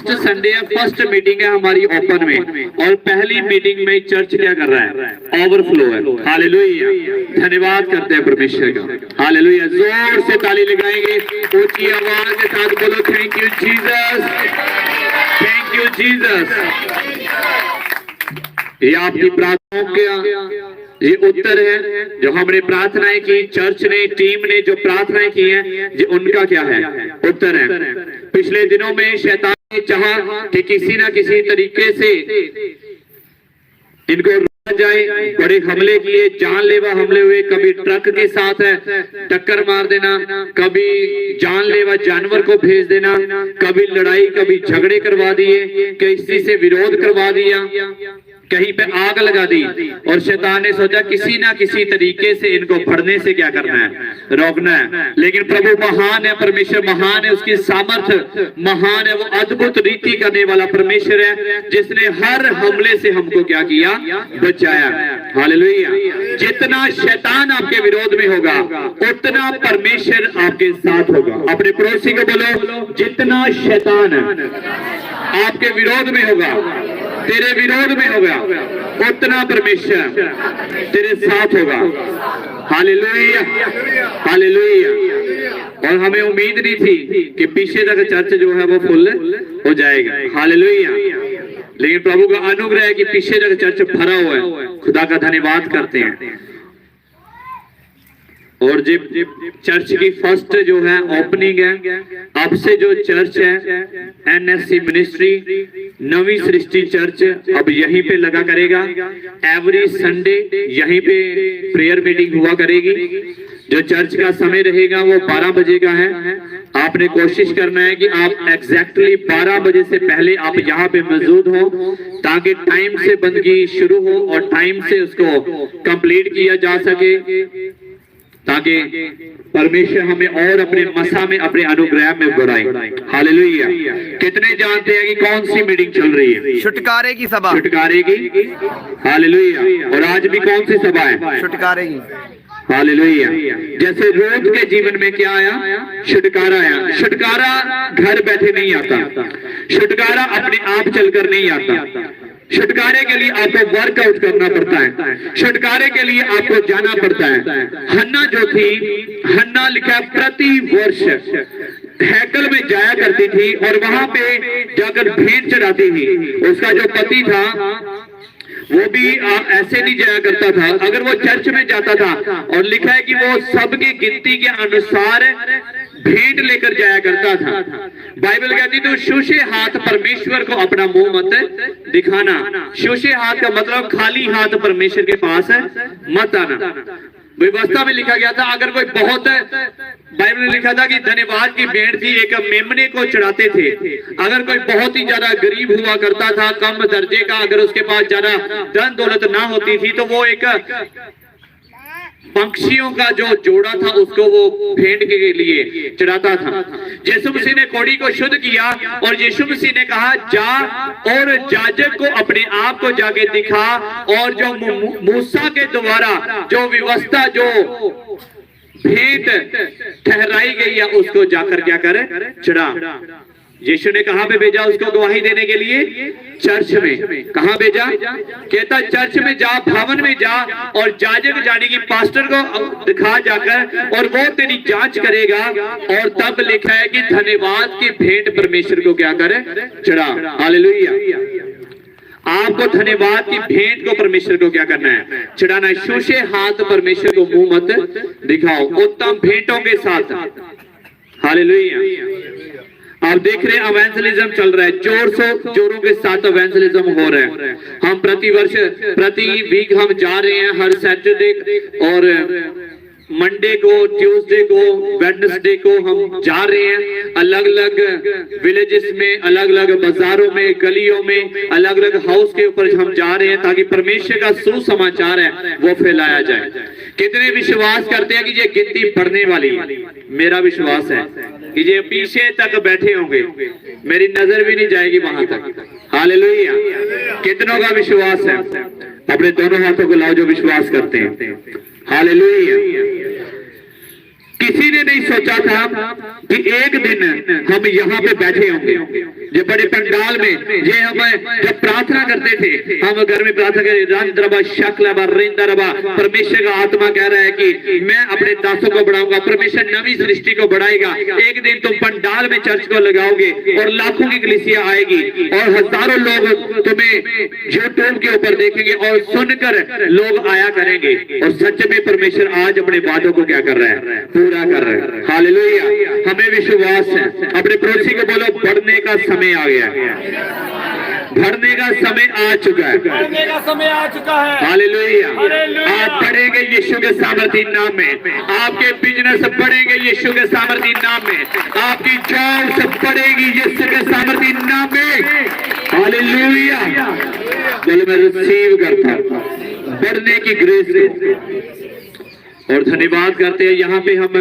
First Sunday है, first meeting है हमारी ओपन में, और पहली मीटिंग में चर्च क्या कर रहा है? ओवरफ्लो है। हालेलुया, धन्यवाद करते हैं परमेश्वर का। हालेलुया, जोर से ताली लगाएंगे, ऊंची आवाज के साथ बोलो thank you Jesus, thank you Jesus. ये आपकी प्रार्थनाओं का ये उत्तर है, जो हमने प्रार्थनाएं की, चर्च ने, टीम ने जो प्रार्थनाएं की हैं, ये उनका क्या है? उत्तर है। पिछले दिनों में शैतान ने चाहा कि किसी ना किसी तरीके से इनको रोका जाए, बड़े हमले किए, जानलेवा हमले हुए, कभी ट्रक के साथ है टक्कर मार देना, कभी जानलेवा जानवर को भेज देना, कभी लड़ाई, कभी झगड़े करवा दिए, किसी से विरोध करवा दिया, कहीं पे आग लगा दी, और शैतान ने सोचा किसी ना किसी तरीके से इनको बढ़ने से क्या करना है? रोकना है। लेकिन प्रभु महान है, परमेश्वर महान है, उसकी सामर्थ्य महान है, वो अद्भुत रीति करने वाला परमेश्वर है, जिसने हर हमले से हमको क्या किया? बचाया। हालेलुया। जितना शैतान आपके विरोध में होगा, उतना परमेश्वर आपके साथ होगा। अपने पड़ोसी को बोलो, जितना शैतान आपके विरोध में होगा, तेरे विरोध में होगा, उतना परमेश्वर तेरे साथ होगा। Hallelujah, hallelujah. और हमें उम्मीद नहीं थी कि पीछे तक चर्च जो है वो फुल हो जाएगा। हालेलुया। लेकिन प्रभु का अनुग्रह है कि पीछे तक चर्च भरा हुआ है। खुदा का धन्यवाद करते हैं। और जब चर्च की फर्स्ट जो है ओपनिंग है, अब से जो चर्च है NSC मिनिस्ट्री नवी सृष्टि चर्च अब यहीं पे लगा करेगा। एवरी संडे यहीं पे प्रेयर मीटिंग हुआ करेगी। जो चर्च का समय रहेगा वो 12 बजे का है। आपने कोशिश करना है कि आप एग्जैक्टली 12 बजे से पहले आप यहाँ पे मौजूद हो, ताकि टाइम से बंदगी शुरू हो और टाइम से उसको कंप्लीट किया जा सके, ताकि परमेश्वर हमें और अपने मसा में, अपने अनुग्रह में बढ़ाए। हालेलुया। कितने जानते हैं कि कौन सी मीटिंग चल रही है? छुटकारे की सभा। छुटकारे की। हालेलुया। और आज भी कौन सी सभा है? छुटकारे की। हालेलुया। जैसे रूथ के जीवन में क्या आया? छुटकारा आया। छुटकारा घर बैठे नहीं आता, छुटकारा अपने आप चलकर नहीं आता। छुटकारे के लिए आपको वर्कआउट करना पड़ता है, छुटकारे के लिए आपको जाना पड़ता है। हन्ना जो थी, हन्ना लिखा प्रति वर्ष हैकल में जाया करती थी और वहां पे जाकर भेंट चढ़ाती थी। उसका जो पति था वो भी ऐसे नहीं जाया करता था, अगर वो चर्च में जाता था, और लिखा है कि वो सबकी गिनती के अनुसार भेंट लेकर जाया करता था। बाइबल कहती तो शूशे हाथ परमेश्वर को अपना मुंह मत दिखाना। शूशे हाथ का मतलब खाली हाथ परमेश्वर के पास मत आना। व्यवस्था में लिखा गया था, अगर कोई बहुत, बाइबल में लिखा था कि धन्यवाद की भेंट थी, एक मेमने को चढ़ाते थे। अगर कोई बहुत ही ज्यादा गरीब हुआ करता था, कम दर्जे का, अगर उसके पास ज्यादा धन दौलत ना होती थी, तो वो एक पंक्षियों का जो जोड़ा था उसको वो भेंट के लिए चढ़ाता था। यीशु मसीह ने कोढ़ी को शुद्ध किया और यीशु मसीह ने कहा जा और जाजक को अपने आप को जाके दिखा, और जो मूसा के द्वारा जो व्यवस्था, जो भेंट ठहराई गई है, उसको जाकर क्या करे? चढ़ा। यीशु ने कहां पे भेजा उसको गवाही देने के लिए? चर्च में। कहां भेजा? कहता चर्च में जा, भवन में जा, और जाजक जाने की पास्टर को दिखा जाकर, और वो तेरी जांच करेगा। और तब लिखा है कि धन्यवाद की भेंट परमेश्वर को क्या करे? चढ़ा। हालेलुया। आपको धन्यवाद की भेंट को परमेश्वर को क्या करना है? चढ़ाना है। शूशे हाथ परमेश्वर को मुंह मत दिखाओ, उत्तम भेंटों के साथ। हालेलुया। आप देख रहे हैं इवेंजलिज्म चल रहा है, जोरों के साथ इवेंजलिज्म हो रहा है। हम प्रति वीक हम जा रहे हैं, हर सैटरडे और मंडे को, ट्यूसडे को, वेडनेसडे को हम जा रहे हैं। अलग अलग विलेजेस में, अलग अलग बाजारों में, गलियों में, अलग अलग हाउस के ऊपर हम जा रहे हैं, ताकि परमेश्वर का सुसमाचार है वो फैलाया जाए। कितने विश्वास करते हैं कि ये गिनती बढ़ने वाली है? मेरा विश्वास है कि ये पीछे तक बैठे होंगे, मेरी नजर भी नहीं जाएगी वहां तक। हालेलुया। कितनों का विश्वास है? अपने दोनों हाथों को लाओ जो विश्वास करते हैं। हालेलुया। किसी ने नहीं सोचा था कि एक दिन हम यहाँ पे बैठे होंगे, ये बड़े पंडाल में, ये हम जब प्रार्थना करते थे, हम घर में प्रार्थना करें, परमेश्वर का आत्मा कह रहा है कि मैं अपने दासों को बढ़ाऊंगा, परमेश्वर नवी सृष्टि को बढ़ाएगा। एक दिन तुम पंडाल में चर्च को लगाओगे और लाखों की कलीसिया आएगी और हजारों लोग तुम्हें यूट्यूब के ऊपर देखेंगे और सुनकर लोग आया करेंगे। और सच में परमेश्वर आज अपने वादों को क्या कर रहा है, पूरा कर रहा है। हालेलुया। हमें विश्वास है। अपने पड़ोसी को बोलो, बढ़ने का समय आ गया है, बढ़ने का समय आ चुका है, बढ़ने का समय आ चुका है। हालेलुया। आप बढ़ेंगे यीशु के सामर्थी नाम में, आपके बिजनेस बढ़ेंगे यीशु के सामर्थी नाम में, आपकी जॉब बढ़ेगी यीशु के सामर्थी नाम में। हालेलुया। बोलो मैं रिसीव करता हूं बढ़ने की ग्रेस को। और धन्यवाद करते हैं यहाँ पे हम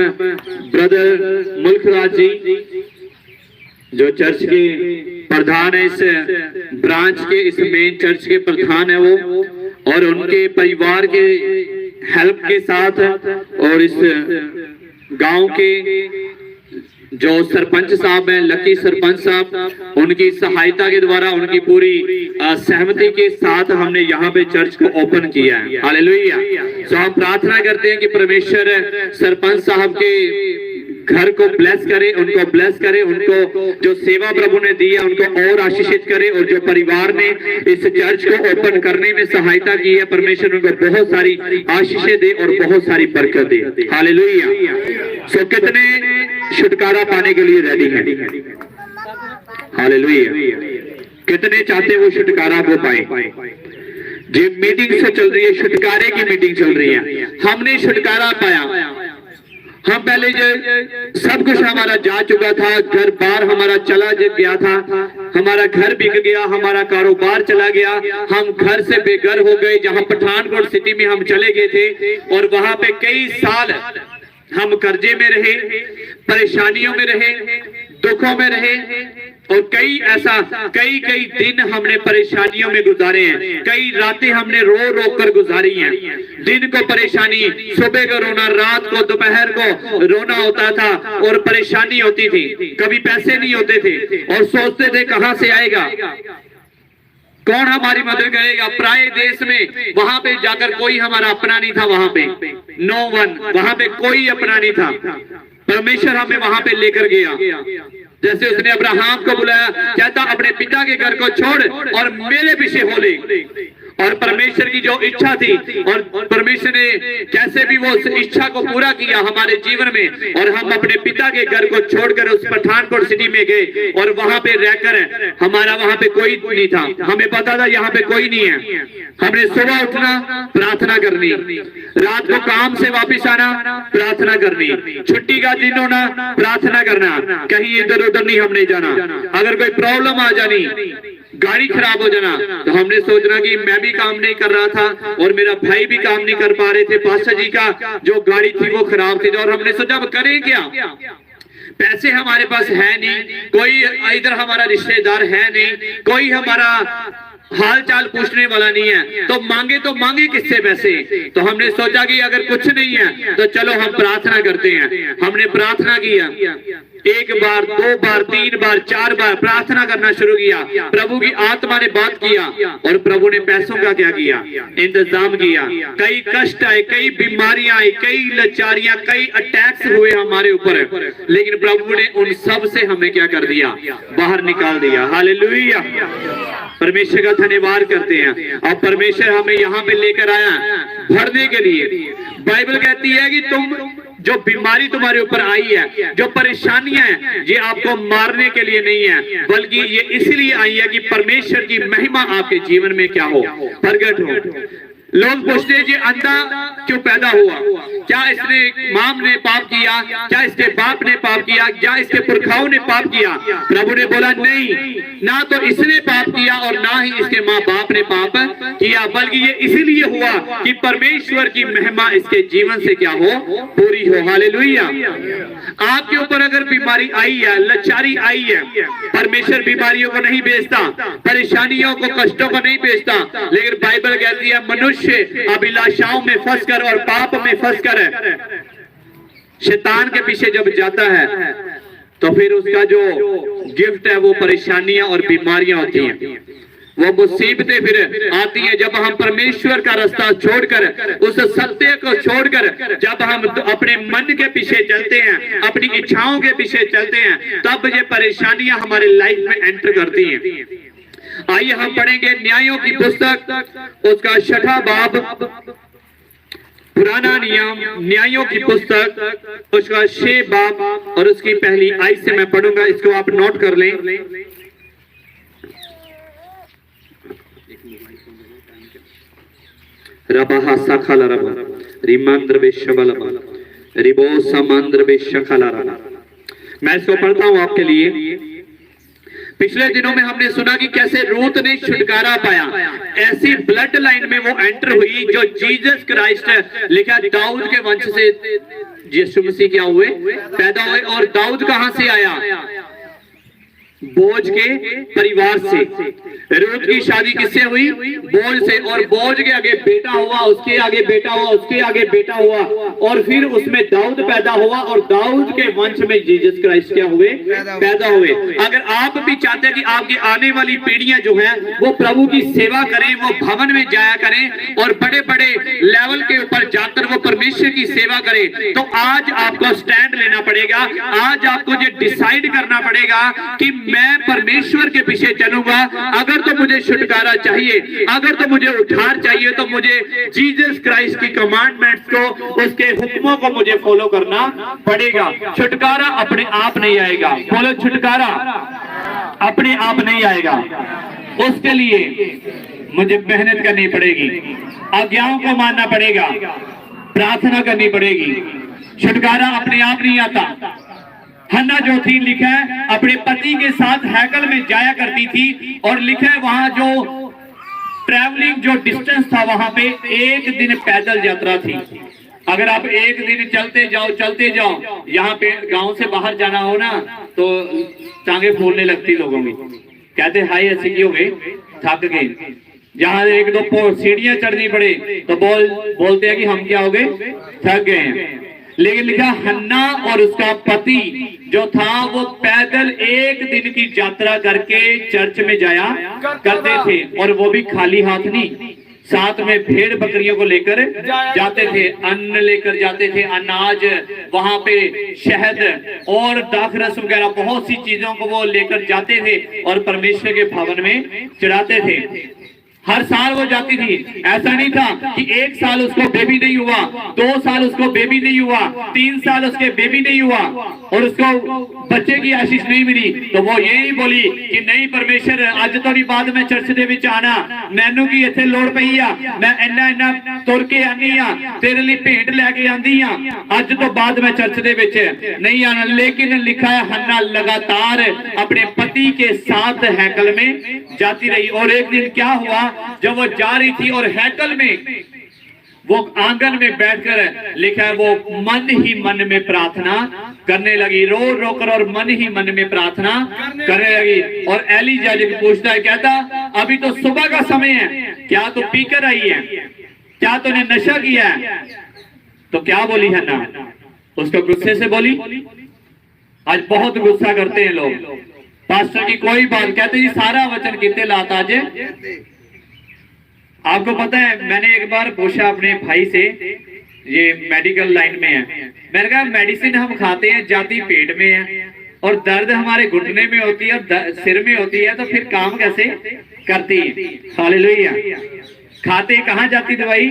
ब्रदर मुल्कराज जी, जो चर्च के प्रधान है, इस ब्रांच के, इस मेन चर्च के प्रधान है वो, और उनके परिवार के हेल्प के साथ और इस गांव के जो सरपंच साहब हैं, लकी सरपंच साहब, उनकी सहायता के द्वारा, उनकी पूरी सहमति के साथ हमने यहाँ पे चर्च को ओपन किया है। हालेलुया। तो हम प्रार्थना करते हैं कि परमेश्वर सरपंच साहब के घर को ब्लेस करे, उनको ब्लेस करे, उनको जो सेवा प्रभु ने दी है उनको और आशीषित करे, और जो परिवार ने इस चर्च को ओपन करने में सहायता की है, परमेश्वर उनको बहुत सारी आशीषें दे और बहुत सारी बरकत दे। हालेलुया। सो कितने छुटकारा पाने के लिए रेडी हैं? हालेलुया। कितने चाहते वो छुटकारा वो पाए? जो मीटिंग से चल रही है, छुटकारे की मीटिंग चल रही है, हमने छुटकारा पाया। हम पहले जो सब कुछ हमारा जा चुका था, घर बार हमारा चला गया था, हमारा घर बिक गया, हमारा कारोबार चला गया, हम घर से बेघर हो गए। जहां पठानकोट सिटी में हम चले गए थे और वहां पे कई साल हम कर्जे में रहे, परेशानियों में रहे, दुखों में रहे, और कई दिन हमने परेशानियों में गुजारे हैं। कई रातें हमने रो रो कर गुजारी हैं। दिन को परेशानी, सुबह को रोना, रात को दोपहर को रोना होता था और परेशानी होती थी। कभी पैसे नहीं होते थे और सोचते थे कहां से आएगा, कौन हमारी मदद करेगा। पराए देश में वहां पे जाकर कोई हमारा अपना नहीं था, वहां पे नो वन, वहां पे कोई अपना नहीं था। परमेश्वर हमें वहां पे लेकर गया। जैसे उसने अब्राहम को बुलाया, कहता अपने पिता के घर को छोड़ और मेरे पीछे हो ले। और परमेश्वर की जो इच्छा थी, और परमेश्वर ने कैसे भी वो इच्छा को पूरा किया हमारे जीवन में, और हम अपने पिता के घर को छोड़कर उस पठानकोट सिटी में गए और वहां पे रहकर हमारा वहां पे कोई नहीं था। हमें पता था यहाँ पे कोई नहीं है। हमने सुबह उठना, प्रार्थना करनी, रात को काम से वापिस आना, प्रार्थना करनी, छुट्टी का दिन होना, प्रार्थना करना, कहीं इधर उधर नहीं हमने जाना। अगर कोई प्रॉब्लम आ जानी, गाड़ी खराब हो जाना, तो हमने सोचना कि मैं भी काम नहीं कर रहा था और मेरा भाई भी काम नहीं कर पा रहे थे, पास्टर जी का जो गाड़ी थी वो खराब थी, और हमने सोचा अब करें क्या, पैसे हमारे पास है नहीं, कोई इधर हमारा रिश्तेदार है नहीं, कोई हमारा हाल चाल पूछने वाला नहीं है, तो मांगे किससे पैसे। तो हमने सोचा कि अगर कुछ नहीं है तो चलो हम प्रार्थना करते हैं। हमने प्रार्थना किया, एक बार, दो बार, तीन बार, चार बार प्रार्थना करना शुरू किया। प्रभु की आत्मा ने बात किया और प्रभु ने पैसों का क्या किया, इंतजाम किया। कई कष्ट आए, कई बीमारियां आई, कई लाचारियां, कई अटैक्स हुए हमारे ऊपर, लेकिन प्रभु ने उन सब से हमें क्या कर दिया, बाहर निकाल दिया। हालेलुया। परमेश्वर का धन्यवाद करते हैं। अब परमेश्वर हमें यहाँ पे लेकर आया भरने के लिए। बाइबल कहती है कि तुम जो बीमारी तुम्हारे ऊपर आई है, जो परेशानियां हैं, ये आपको मारने के लिए नहीं है, बल्कि ये इसलिए आई है कि परमेश्वर की महिमा आपके जीवन में क्या हो, प्रकट हो। लोग पूछते हैं कि अंधा क्यों पैदा हुआ, क्या इसने माम ने पाप किया, क्या इसके बाप ने पाप किया, क्या इसके पुरखाओं ने पाप किया। प्रभु ने बोला नहीं, ना तो इसने पाप किया और ना ही इसके माँ बाप ने पाप किया, बल्कि ये इसीलिए हुआ कि परमेश्वर की महिमा इसके जीवन से क्या हो, पूरी हो। हालेलुया। आपके ऊपर अगर बीमारी आई है, लाचारी आई है, परमेश्वर बीमारियों को नहीं बेचता, परेशानियों को, कष्टों को नहीं बेचता, लेकिन बाइबल कहती है मनुष्य अभिलाषाओं में फंसकर और पाप में फंसकर शैतान के पीछे जब जाता है तो फिर उसका जो गिफ्ट है वो परेशानियां और बीमारियां होती हैं, वो मुसीबतें फिर आती हैं। जब हम परमेश्वर का रास्ता छोड़कर, उस सत्य को छोड़कर जब हम अपने मन के पीछे चलते हैं, अपनी इच्छाओं के पीछे चलते हैं, तब ये परेशानियां हमारे लाइफ में एंटर करती हैं। आइए हम पढ़ेंगे न्यायों की पुस्तक, उसका 6वां बाब, पुराना नियम, न्यायों की पुस्तक, उसका 6 बाब और उसकी पहली आयत से मैं पढ़ूंगा, इसको आप नोट कर लें। रबहा सखला रबा रिमांद्र बेशबलबा रिबो समांद्र बेशखला रबा। मैं इसको पढ़ता हूं आपके लिए। पिछले दिनों में हमने सुना कि कैसे रूत ने छुटकारा पाया, ऐसी ब्लड लाइन में वो एंटर हुई जो जीसस क्राइस्ट, लिखा दाऊद के वंश से यीशु मसीह क्या हुए, पैदा हुए। और दाऊद कहां से आया, बोझ के परिवार से। रूत की शादी किससे हुई, बोझ से, और बोझ के आगे बेटा हुआ, उसके आगे बेटा हुआ, उसके आगे बेटा हुआ, और फिर उसमें दाऊद पैदा हुआ, और दाऊद के वंश में जीसस क्राइस्ट क्या हुए, पैदा हुए। अगर आप भी चाहते हैं कि आपकी आने वाली पीढ़ियां जो है वो प्रभु की सेवा करें, वो भवन में जाया करें और बड़े बड़े लेवल के ऊपर जाकर वो परमेश्वर की सेवा करें, तो आज आपको स्टैंड लेना पड़ेगा। आज आपको ये डिसाइड करना पड़ेगा कि मैं परमेश्वर के पीछे चलूंगा। अगर तो मुझे छुटकारा चाहिए, अगर तो मुझे उद्धार चाहिए, तो मुझे जीसस क्राइस्ट की कमांडमेंट्स को, उसके हुक्मों को मुझे फॉलो करना पड़ेगा। छुटकारा अपने आप नहीं आएगा। बोलो, छुटकारा अपने आप नहीं आएगा, उसके लिए मुझे मेहनत करनी पड़ेगी, आज्ञाओं को मानना पड़ेगा, प्रार्थना करनी पड़ेगी। छुटकारा अपने आप नहीं आता। हन्ना जो थी, लिखा है अपने पति के साथ हैकल में जाया करती थी, और लिखा है वहां जो ट्रैवलिंग जो डिस्टेंस था, वहां पे 1 दिन पैदल यात्रा थी। अगर आप 1 दिन चलते जाओ, यहाँ पे गांव से बाहर जाना हो ना तो टांगे फूलने लगती लोगों की, कहते हाय ऐसे क्यों गए, थक गए। जहां 1-2 सीढ़ियां चढ़नी पड़े तो बोलते हैं कि हम क्या हो गए, थक गए हैं। लेकिन लिखा हन्ना और उसका पति जो था वो पैदल 1 दिन की यात्रा करके चर्च में जाया करते थे, और वो भी खाली हाथ नहीं, साथ में भेड़ बकरियों को लेकर जाते थे, अन्न लेकर जाते थे, अनाज, वहां पे शहद और दाखरस वगैरह बहुत सी चीजों को वो लेकर जाते थे और परमेश्वर के भवन में चढ़ाते थे। हर साल वो जाती थी। ऐसा नहीं था कि 1 साल उसको बेबी नहीं हुआ, 2 साल उसको बेबी नहीं हुआ, 3 साल उसके बेबी नहीं हुआ और उसको बच्चे की आशीष नहीं मिली, तो वो यही बोली कि नहीं परमेश्वर अज तो नहीं, बाद में चर्च दे विच आना, मैनू की इत्थे लोड़ पई आ, मैं इन्ना तुर के आनी आ, तेरे लिए भेंट लैके आंदी आ, अज तो बाद में चर्च दे विच नहीं आना। लेकिन लिखा है हन्ना लगातार अपने पति के साथ हैकल में जाती रही। और एक दिन क्या हुआ, जब वो जा रही थी और हैकल में वो आंगन में बैठकर, लिखा है वो मन ही मन में प्रार्थना करने लगी, रो कर और मन ही मन में प्रार्थना करने लगी। और एली याजक पूछता है, कहता अभी तो सुबह का समय है, क्या तू पीकर आई है, क्या तूने नशा किया है? तो क्या बोली हन्ना, उसको गुस्से से बोली। आज बहुत गुस्सा करते हैं लोग, पास्टर की कोई बात कहते जी सारा वचन कितने लाता आज। आपको पता है, मैंने एक बार पूछा अपने भाई से, ये मेडिकल लाइन में है, मैंने कहा मेडिसिन हम खाते हैं जाती पेट में है और दर्द हमारे घुटने में होती है, सिर में होती है, तो फिर काम कैसे करती है? हालेलुया। खाते कहाँ जाती दवाई?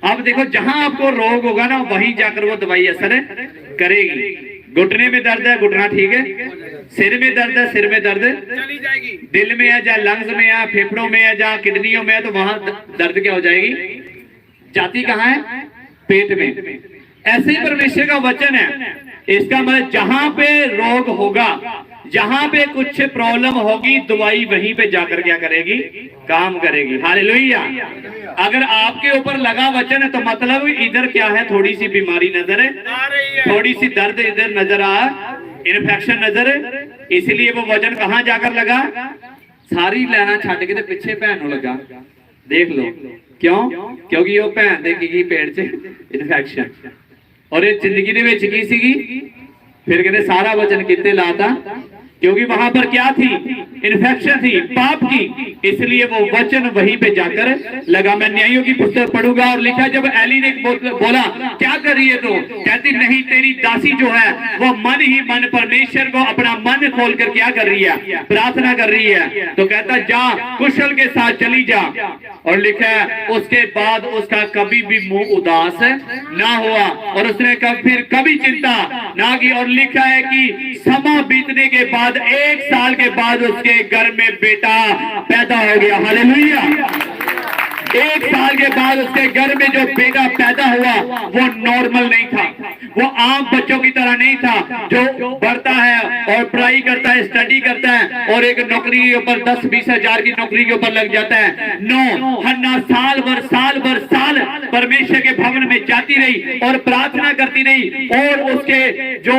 अब देखो जहां आपको रोग होगा ना वहीं जाकर वो दवाई असर करेगी। घुटने में दर्द है, घुटना ठीक है, सिर में दर्द है, सिर में दर्द चली जाएगी, दिल में है या लंग्स में है, फेफड़ों में है, जहाँ किडनियों में है, तो वहां दर्द क्या हो जाएगी? जाती कहाँ है? पेट में। ऐसे ही परमेश्वर का वचन है, इसका मतलब जहां पे रोग होगा, जहां पे कुछ प्रॉब्लम होगी, दवाई वहीं पे जाकर क्या करेगी? काम करेगी। हालेलुया। अगर आपके ऊपर लगा वचन है तो मतलब इधर क्या है? थोड़ी सी बीमारी नजर है, थोड़ी सी दर्द इधर नजर आ, इन्फेक्शन नजर है, इसलिए वो वचन कहां जाकर लगा? सारी लेना छड़ के पिछे भैन लगा। देख लो क्यों? क्योंकि वो भैन देगी पेट च इन्फेक्शन। और ये जिंदगी दे विच की सीगी, फिर कहते सारा वचन कित्ते लाता, क्योंकि वहां पर क्या थी, इन्फेक्शन थी पाप की, इसलिए वो वचन वहीं पे जाकर लगा। मैं न्यायों की पुस्तक पढ़ूंगा और लिखा, जब एली ने बोला क्या कर रही है तो, कहती नहीं तेरी दासी जो है वो मन ही मन परमेश्वर को अपना मन खोलकर क्या कर रही है, प्रार्थना कर रही है। तो कहता जा कुशल के साथ चली जा, और लिखा है उसके बाद उसका कभी भी मुंह उदास ना हुआ और उसने फिर कभी चिंता ना की। और लिखा है कि समय बीतने के बाद 1 साल के बाद उसके घर में बेटा पैदा हो गया। हालेलुया। 1 साल के बाद उसके घर में जो बेटा पैदा हुआ वो नॉर्मल नहीं था, वो आम बच्चों की तरह नहीं था जो बढ़ता है और पढ़ाई करता है, स्टडी करता है और एक नौकरी के ऊपर 10-20 हजार की नौकरी के ऊपर लग जाता है। नो, हन्ना साल भर परमेश्वर के भवन में जाती रही और प्रार्थना करती रही, और उसके जो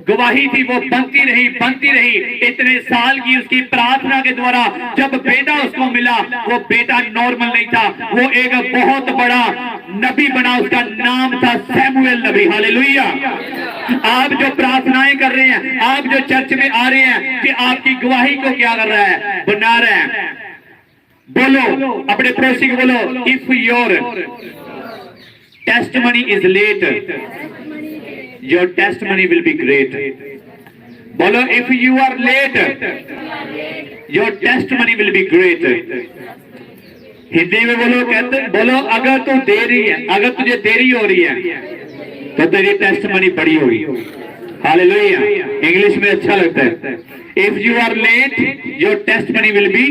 गवाही थी वो बनती रही। इतने साल की उसकी प्रार्थना के द्वारा जब बेटा उसको मिला, वो बेटा नॉर्मल नहीं था, वो एक बहुत बड़ा नबी बना, उसका नाम था सैमुएल नबी। हालेलुया। आप जो प्रार्थनाएं कर रहे हैं, आप जो चर्च में आ रहे हैं, कि आपकी गवाही को क्या कर रहा है, बना रहा है। बोलो अपने पड़ोसी को, बोलो if your testimony is late, your testimony will be great. बोलो if you are late, your testimony will be great. Hindi में बोलो, कहते बोलो अगर तू देरी है, अगर तुझे देरी हो रही है तो तेरी टेस्टमनी बड़ी होगी। हालेलुया। इंग्लिश में अच्छा लगता है, if you are late your testimony will be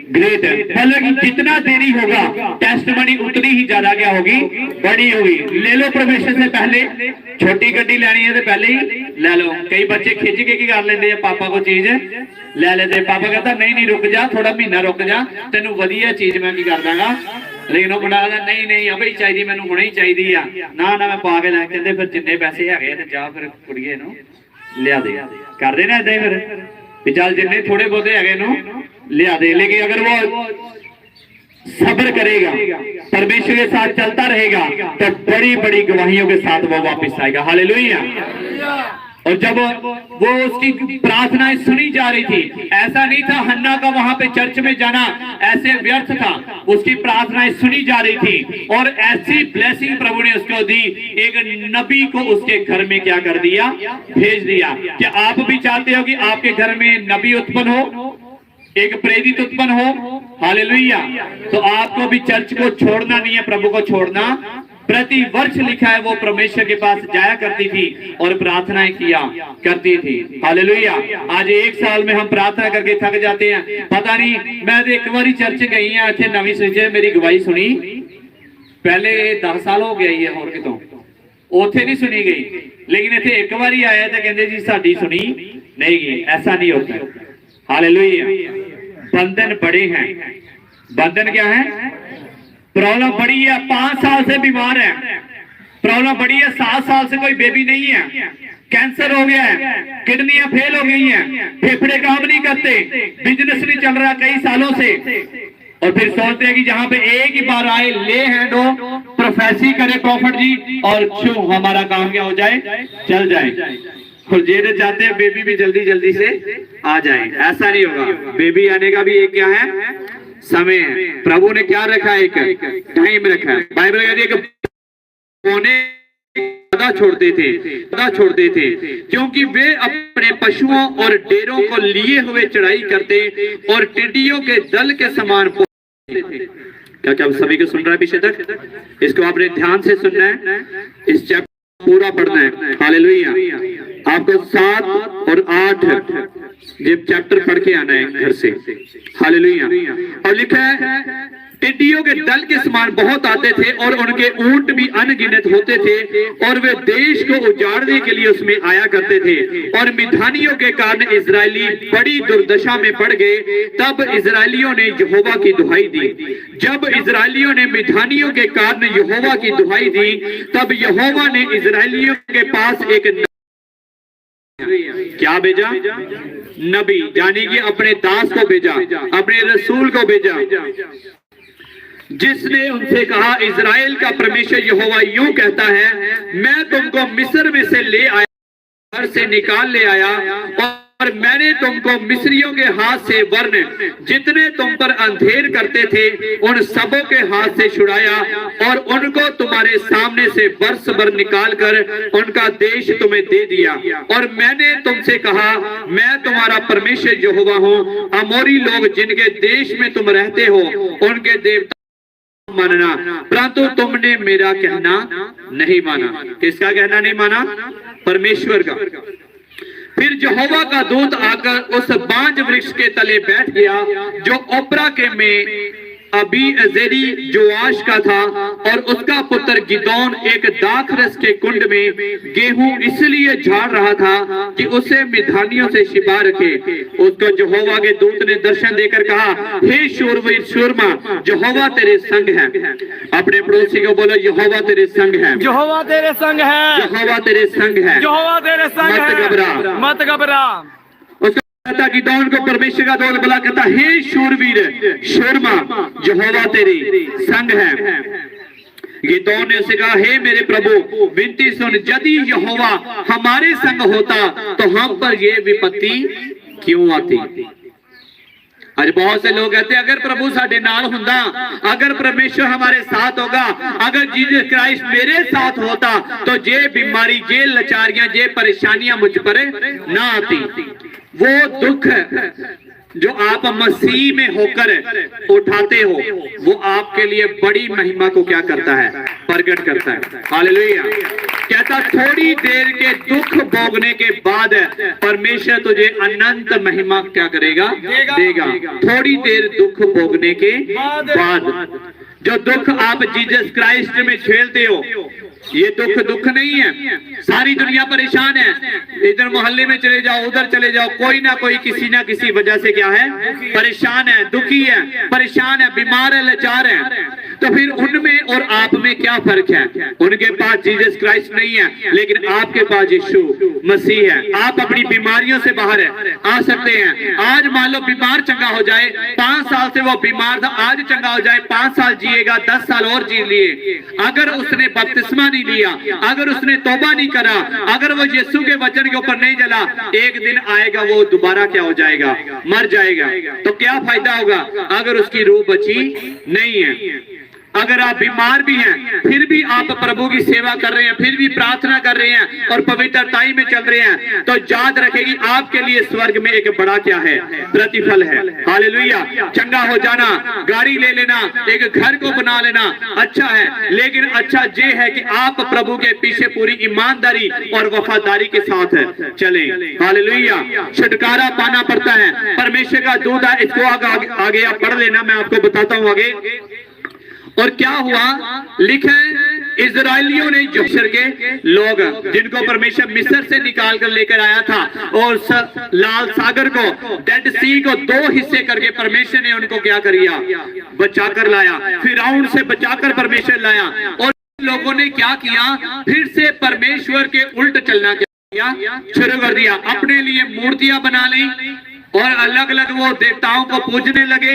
great. मतलब कि जितना देरी होगा टेस्टमनी उतनी ही ज्यादा क्या होगी, बड़ी होगी। ले लो प्रवेश से पहले, छोटी गड्डी लेनी है तो पहले ही ले लो। कई बच्चे खिंच के की कर लेते हैं, पापा को चीज ले लेते, पापा कहता नहीं रुक जा, थोड़ा महीना रुक जा, तेन वधिया चीज मैं की कर दांगा। लेकिन वो मुंडा कहता नहीं अभी चाहिए, मैनू हुणे ही चाहिए आ ना मैं पा के लै, कहते फिर जिन्ने पैसे है जा फिर कुड़िए नू लिया दे, कर देना इदा फिर चल जिन्ने थोड़े बहुते है लिया दे। लेकिन अगर वो सब्र करेगा, परमेश्वर के साथ चलता रहेगा, तो बड़ी बड़ी गवाहियों के साथ वो वापस आएगा। हालेलुया। और जब वो उसकी प्रार्थनाएं सुनी जा रही थी, ऐसा नहीं था हन्ना का वहां पे चर्च में जाना ऐसे व्यर्थ था, उसकी प्रार्थनाएं सुनी जा रही थी और ऐसी ब्लेसिंग प्रभु ने उसको दी। एक नबी को उसके घर में क्या कर दिया, भेज दिया। क्या आप भी चाहते हो कि आपके घर में नबी उत्पन्न हो, एक प्रेरित उत्पन्न हो? हालेलुया। तो आपको भी चर्च को छोड़ना नहीं है, प्रभु को छोड़ना। प्रति वर्ष लिखा है वो परमेश्वर के पास जाया करती थी और प्रार्थनाएं किया करती थी। हालेलुया। आज 1 साल में हम प्रार्थना करके थक जाते हैं। पता नहीं, मैं तो एक बार चर्च गई है इतने नवी सृष्टि, मेरी गवाही सुनी पहले 10 साल हो गया है, होर कितों उथे नहीं सुनी गई, लेकिन इतने एक बार आया तो कहते जी साडी सुनी नहीं गई। ऐसा नहीं होता। हालेलुया। बंधन बड़े हैं। बंधन क्या है? प्रॉब्लम बड़ी है, 5 साल से बीमार है, प्रॉब्लम बड़ी है, 7 साल से कोई बेबी नहीं है, कैंसर हो गया है, किडनियां फेल हो गई हैं, फेफड़े काम नहीं करते, बिजनेस नहीं चल रहा कई सालों से, और फिर सोचते हैं कि जहां पे एक ही बार आए, ले हैंड हो, प्रोफेसी करे प्रॉफिट जी और छू हमारा काम क्या हो जाए, चल जाए। और जेने चाहते हैं बेबी भी जल्दी जल्दी से आ जाए। ऐसा नहीं होगा। बेबी आने का भी एक क्या है, समय है। प्रभु ने क्या रखा है, एक टाइम रखा है। बाइबल कहती है कि छोड़ते थे क्योंकि वे अपने पशुओं और डेरों को लिए हुए चढ़ाई करते और टिड्डियों के दल के समान थे। क्या सभी को सुन रहा है पीछे तक? इसको आपने ध्यान से सुनना है, इस चैप्टर पूरा पढ़ना है। हालेलुया। आपको 7 और 8 ये चैप्टर पढ़ के आना है घर से। हालेलुया। और लिखा है टिड्डियों के दल के समान बहुत आते थे और उनके ऊंट भी अनगिनत होते थे और वे देश को उजाड़ने के लिए उसमें आया करते थे। और मिधानियों के कारण इजरायली बड़ी दुर्दशा में पड़ गए। तब इजरायलियों ने यहोवा की दुहाई दी। जब इजरायलियों ने मिधानियों के कारण यहोवा की दुहाई दी, तब यहोवा ने इजरायलियों के पास एक क्या भेजा? नबी, यानी कि अपने दास को भेजा, अपने रसूल को भेजा। जिसने उनसे कहा, इजराइल का परमेश्वर यहोवा यूं कहता है, मैं तुमको मिस्र में से ले आया, घर से निकाल ले आया, और मैंने तुमको मिस्रियों के हाथ से, वरन जितने तुम पर अंधेर करते थे उन सबों के हाथ से छुड़ाया, और उनको तुम्हारे सामने से वर्ष भर निकाल कर उनका देश तुम्हें दे दिया। और मैंने तुमसे कहा, मैं तुम्हारा परमेश्वर यहोवा हूँ। अमोरी लोग जिनके देश में तुम रहते हो उनके देवता मानना, परंतु तुमने मेरा कहना नहीं माना। किसका कहना नहीं माना? परमेश्वर का। फिर यहोवा का दूत आकर उस बांज वृक्ष के तले बैठ गया जो ओप्रा के में अबीएजेरी जोआश का था, और उसका पुत्र गिदोन एक दाखरस के कुंड में गेहूं इसलिए झाड़ रहा था कि उसे मिधानियों से छिपा रखे। उसको यहोवा के दूत ने दर्शन देकर कहा, हे शूरवीर शूरमा, यहोवा तेरे संग है। अपने पड़ोसी को बोलो, यहोवा तेरे संग है, यहोवा तेरे संग है, यहोवा तेरे संग है, यहोवा तेरे संग मत है, घबरा, मत घबरा। कहता गिदोन को परमेश्वर का दूत बोला, कहता, हे शूरवीर शूरमा, यहोवा तेरे संग है। गिदोन ने उसे कहा, हे मेरे प्रभु, विनती सुन, यदि यहोवा हमारे संग होता तो हम पर यह विपत्ति क्यों आती? आज बहुत से लोग कहते हैं, अगर प्रभु साडे नाल हुंदा, अगर परमेश्वर हमारे साथ होगा, अगर जीसस क्राइस्ट मेरे साथ होता तो ये बीमारी, ये लाचारियां, ये परेशानियां मुझ पर ना आती। वो दुख जो आप मसीह में होकर उठाते हो, वो आपके लिए बड़ी महिमा को क्या करता है? प्रकट करता है। हालेलुया। कहता, थोड़ी देर के दुख भोगने के बाद परमेश्वर तुझे अनंत महिमा क्या करेगा? देगा। थोड़ी देर दुख भोगने के बाद। जो दुख आप जीसस क्राइस्ट में झेलते हो, ये दुख नहीं है। सारी दुनिया परेशान है, इधर मोहल्ले में चले जाओ, उधर चले जाओ, कोई ना कोई किसी ना किसी वजह से क्या है? परेशान है, दुखी है, परेशान है, बीमार है, लाचार है। तो फिर उनमें और आप में क्या फर्क है? उनके पास जीसस क्राइस्ट नहीं है, लेकिन आपके पास यीशु मसीह है। आप अपनी बीमारियों से बाहर आ सकते हैं। आज मान लो बीमार चंगा हो जाए, 5 साल से वो बीमार था, आज चंगा हो जाए, 5 साल जिएगा, 10 साल और जी लिए। अगर उसने बपतिस्मा नहीं लिया, अगर उसने तौबा नहीं करा, अगर वो यीशु के वचन के ऊपर नहीं चला, एक दिन आएगा वो दोबारा क्या हो जाएगा? मर जाएगा। तो क्या फायदा होगा अगर उसकी रूह बची नहीं है? अगर आप बीमार भी हैं, फिर भी आप प्रभु की सेवा कर रहे हैं, फिर भी प्रार्थना कर रहे हैं और पवित्रताई में चल रहे हैं, तो याद रखेगी आपके लिए स्वर्ग में एक बड़ा क्या है? प्रतिफल है। हालेलुया। चंगा हो जाना, गाड़ी ले लेना, एक घर को बना लेना अच्छा है, लेकिन अच्छा ये है कि आप प्रभु के पीछे पूरी ईमानदारी और वफादारी के साथ चलें। हालेलुया। छुटकारा पाना पड़ता है, परमेश्वर का दूत है। इसको आगे आप पढ़ लेना, मैं आपको बताता हूँ आगे। और क्या हुआ? लिखा है, इजराइलियों ने जोशर के लोग जिनको परमेश्वर मिस्र से निकाल कर लेकर आया था, और लाल सागर को, डेड सी को 2 हिस्से करके परमेश्वर ने उनको क्या कर दिया? बचाकर लाया। फिरौन से बचाकर परमेश्वर लाया। और लोगों ने क्या किया? फिर से परमेश्वर के उल्ट चलना क्या शुरू कर दिया। अपने लिए मूर्तियां बना ली और अलग अलग वो देवताओं को पूजने लगे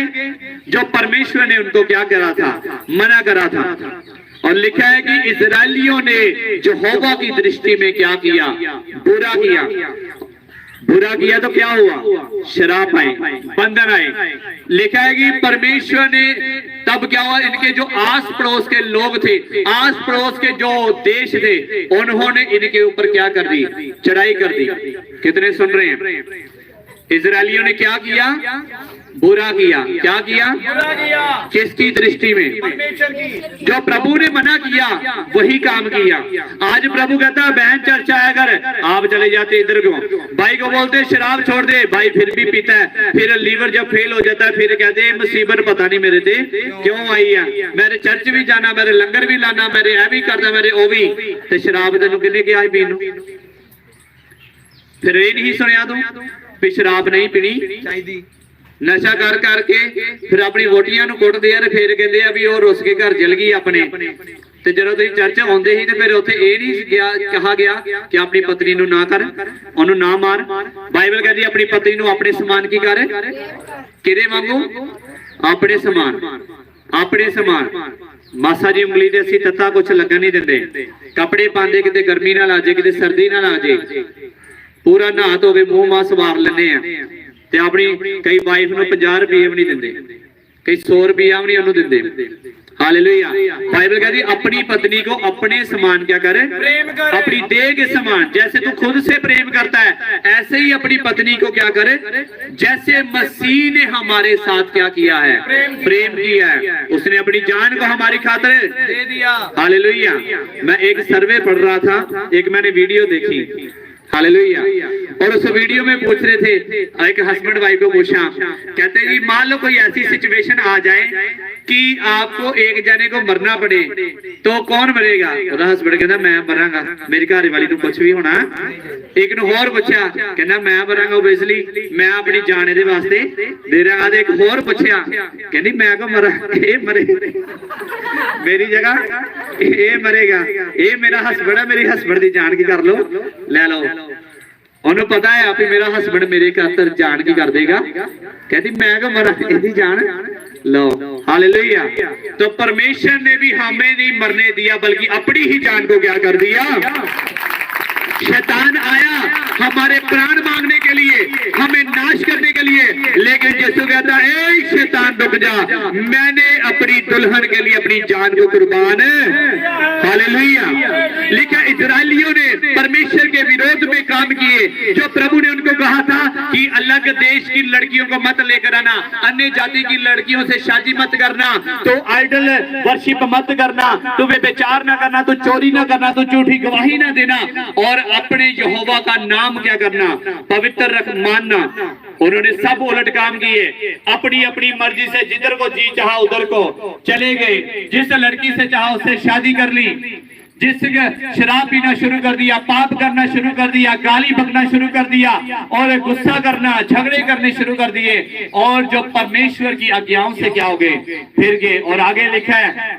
जो परमेश्वर ने उनको क्या करा था? मना करा था। और लिखा है कि इजराइलियों ने यहोवा की दृष्टि में क्या किया? बुरा किया। बुरा किया तो क्या हुआ? शराप आए, बंधन आए। लिखा है कि परमेश्वर ने तब क्या हुआ? इनके जो आस पड़ोस के लोग थे, आस पड़ोस के जो देश थे, उन्होंने इनके ऊपर क्या कर दी? चढ़ाई कर दी। कितने सुन रहे हैं? इजराइलियों ने क्या किया? बुरा किया। क्या किया? बुरा किया। किसकी दृष्टि में? परमेश्वर की। जो प्रभु ने मना किया वही काम किया। आज प्रभु कहता है बहन चर्चा आया कर, आप चले जाते इधर को। भाई को बोलते शराब छोड़ दे, भाई फिर भी पीता है। फिर लीवर जब फेल हो जाता है फिर कहते हैं मुसीबत पता नहीं मेरे ते क्यों आई है, मेरे चर्च भी जाना, मेरे लंगर भी लाना, मेरे ऐ भी करना, मेरे ओ भी ते शराब तेन किन्ने क्या पीन। फिर ये नहीं सुनिया तू भी शराब नहीं पीनी चाहिए। नशा कर करके फिर अपनी वोटियां नूं कुटदे आ, फिर कहंदे आ भी वो रुस के घर चल गई अपने। ते जदों तुसीं चर्च आउंदे ही ते फिर उत्थे ये नहीं गया कहा गया कि अपनी पत्नी नूं ना कर, ओनूं ना मार। बाइबल कहदी अपनी पत्नी नूं अपने समान की कर, किदे वांगू? अपने समान। ਆਪਣੇ ਸਮਾਨ ਮਾਸਾ ਜੀ ਉਂਗਲੀ ਦੇ ਅਸੀਂ ਤੱਤਾ ਕੁਛ ਲੱਗਣ ਨਹੀਂ ਦਿੰਦੇ। ਕੱਪੜੇ ਪਾਉਂਦੇ ਕਿਤੇ ਗਰਮੀ ਨਾਲ ਆ ਜਾਏ, ਕਿਤੇ ਸਰਦੀ ਨਾਲ ਆ ਜਾਏ, ਪੂਰਾ ਨਹਾ ਧੋ ਕੇ ਮੂੰਹ ਮਾਸ ਵਾਰ ਲੈਂਦੇ ਆ। ਤੇ ਆਪਣੀ ਕਈ ਵਾਈਫ ਨੂੰ 50 ਰੁਪਏ ਵੀ ਨਹੀਂ ਦਿੰਦੇ, कई 100 रुपया भी नहीं उन्होंने देते। हालेलुया। बाइबल कहती अपनी पत्नी को अपने समान क्या करे, प्रेम करे। अपनी देह के समान, जैसे तू खुद से प्रेम करता है ऐसे ही अपनी पत्नी को क्या करे, जैसे मसीह ने हमारे साथ क्या किया है, प्रेम किया है। उसने अपनी जान को हमारी खातिर दे दिया। हालेलुया। मैं एक सर्वे पढ़ रहा था, एक मैंने वीडियो देखी, हालेलुया, और उस वीडियो में पूछ रहे थे, एक हस्बैंड वाइफ को पूछा, कहते जी मान लो कोई ऐसी सिचुएशन आ जाए कि आपको एक जने को मरना पड़े तो कौन मरेगा? हस्बैंड कहता मैं मरांगा, मेरी घर वाली को कुछ भी होना। एक ने होर पूछा, कहना मैं मरांगा ओबेसली, मैं अपनी जाने दे वास्ते दे रहा। एक होर पूछा, कहनी मैं को मरा, ये मरे मेरी जगह ये मरेगा, ये मेरा हस्बैंड है, मेरी हस्बैंड की जान की कर लो, ले लो। उन्हें पता है आप मेरा हस्बैंड मेरे खातर जान की कर देगा, कहती मैं को मरा, यदि जान लो। हालेलुया। तो परमेश्वर ने भी हमें नहीं मरने दिया बल्कि अपनी ही जान को क्या कर दिया। शैतान आया हमारे प्राण मांगने के लिए, हमें नाश करने के लिए, लेकिन यीशु कहता है ए शैतान रुक जा, मैंने अपनी दुल्हन के लिए अपनी जान को कुर्बान। हालेलुया। लिखा इजरायलियों ने परमेश्वर के विरोध में काम किए, जो प्रभु ने उनको कहा था कि अलग देश की लड़कियों को मत लेकर आना, अन्य जाति की लड़कियों से शादी मत करना, तो आइडल वर्शिप मत करना, तू व्यभिचार ना करना, तू चोरी ना करना, तू झूठी गवाही ना देना, और अपने यहोवा का नाम क्या करना, पवित्र रख मानना। उन्होंने सब उलट काम किए, अपनी अपनी मर्जी से जिधर को जी चाहा उधर को चले गए, जिस लड़की से चाहा उससे शादी कर ली, जिस शराब पीना शुरू कर दिया, पाप करना शुरू कर दिया, गाली बकना शुरू कर दिया, और गुस्सा करना, झगड़े करने शुरू कर दिए, और जो परमेश्वर की आज्ञाओं से क्या हो गए, फिर गए। और आगे लिखा है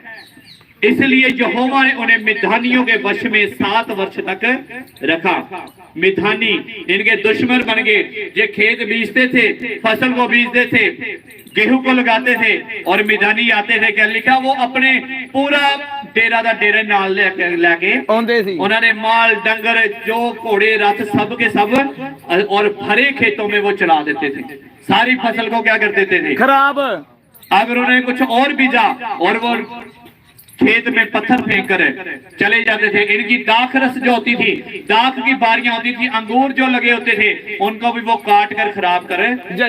इसलिए यहोवा ने उन्हें मिधानियों के वश में 7 वर्ष तक रखा। मिधानी इनके दुश्मन बन गए, जो खेत बीजते थे, फसल को बीजते थे, गेहूं को लगाते थे, और मिधानी आते थे। क्या लिखा, वो अपने पूरा डेरा दा डेरे नाल लेके उन्होंने माल डंगर जो घोड़े रथ सब के सब और भरे खेतों में वो चला देते थे, सारी फसल को क्या कर देते थे, खराब। अगर उन्होंने कुछ और बीजा और वो खेत में पत्थर फेंक कर चले जाते थे। इनकी दाख रस जो होती थी, दाख की बारियां होती थी, अंगूर जो लगे होते थे, उनको भी वो काट कर खराब कर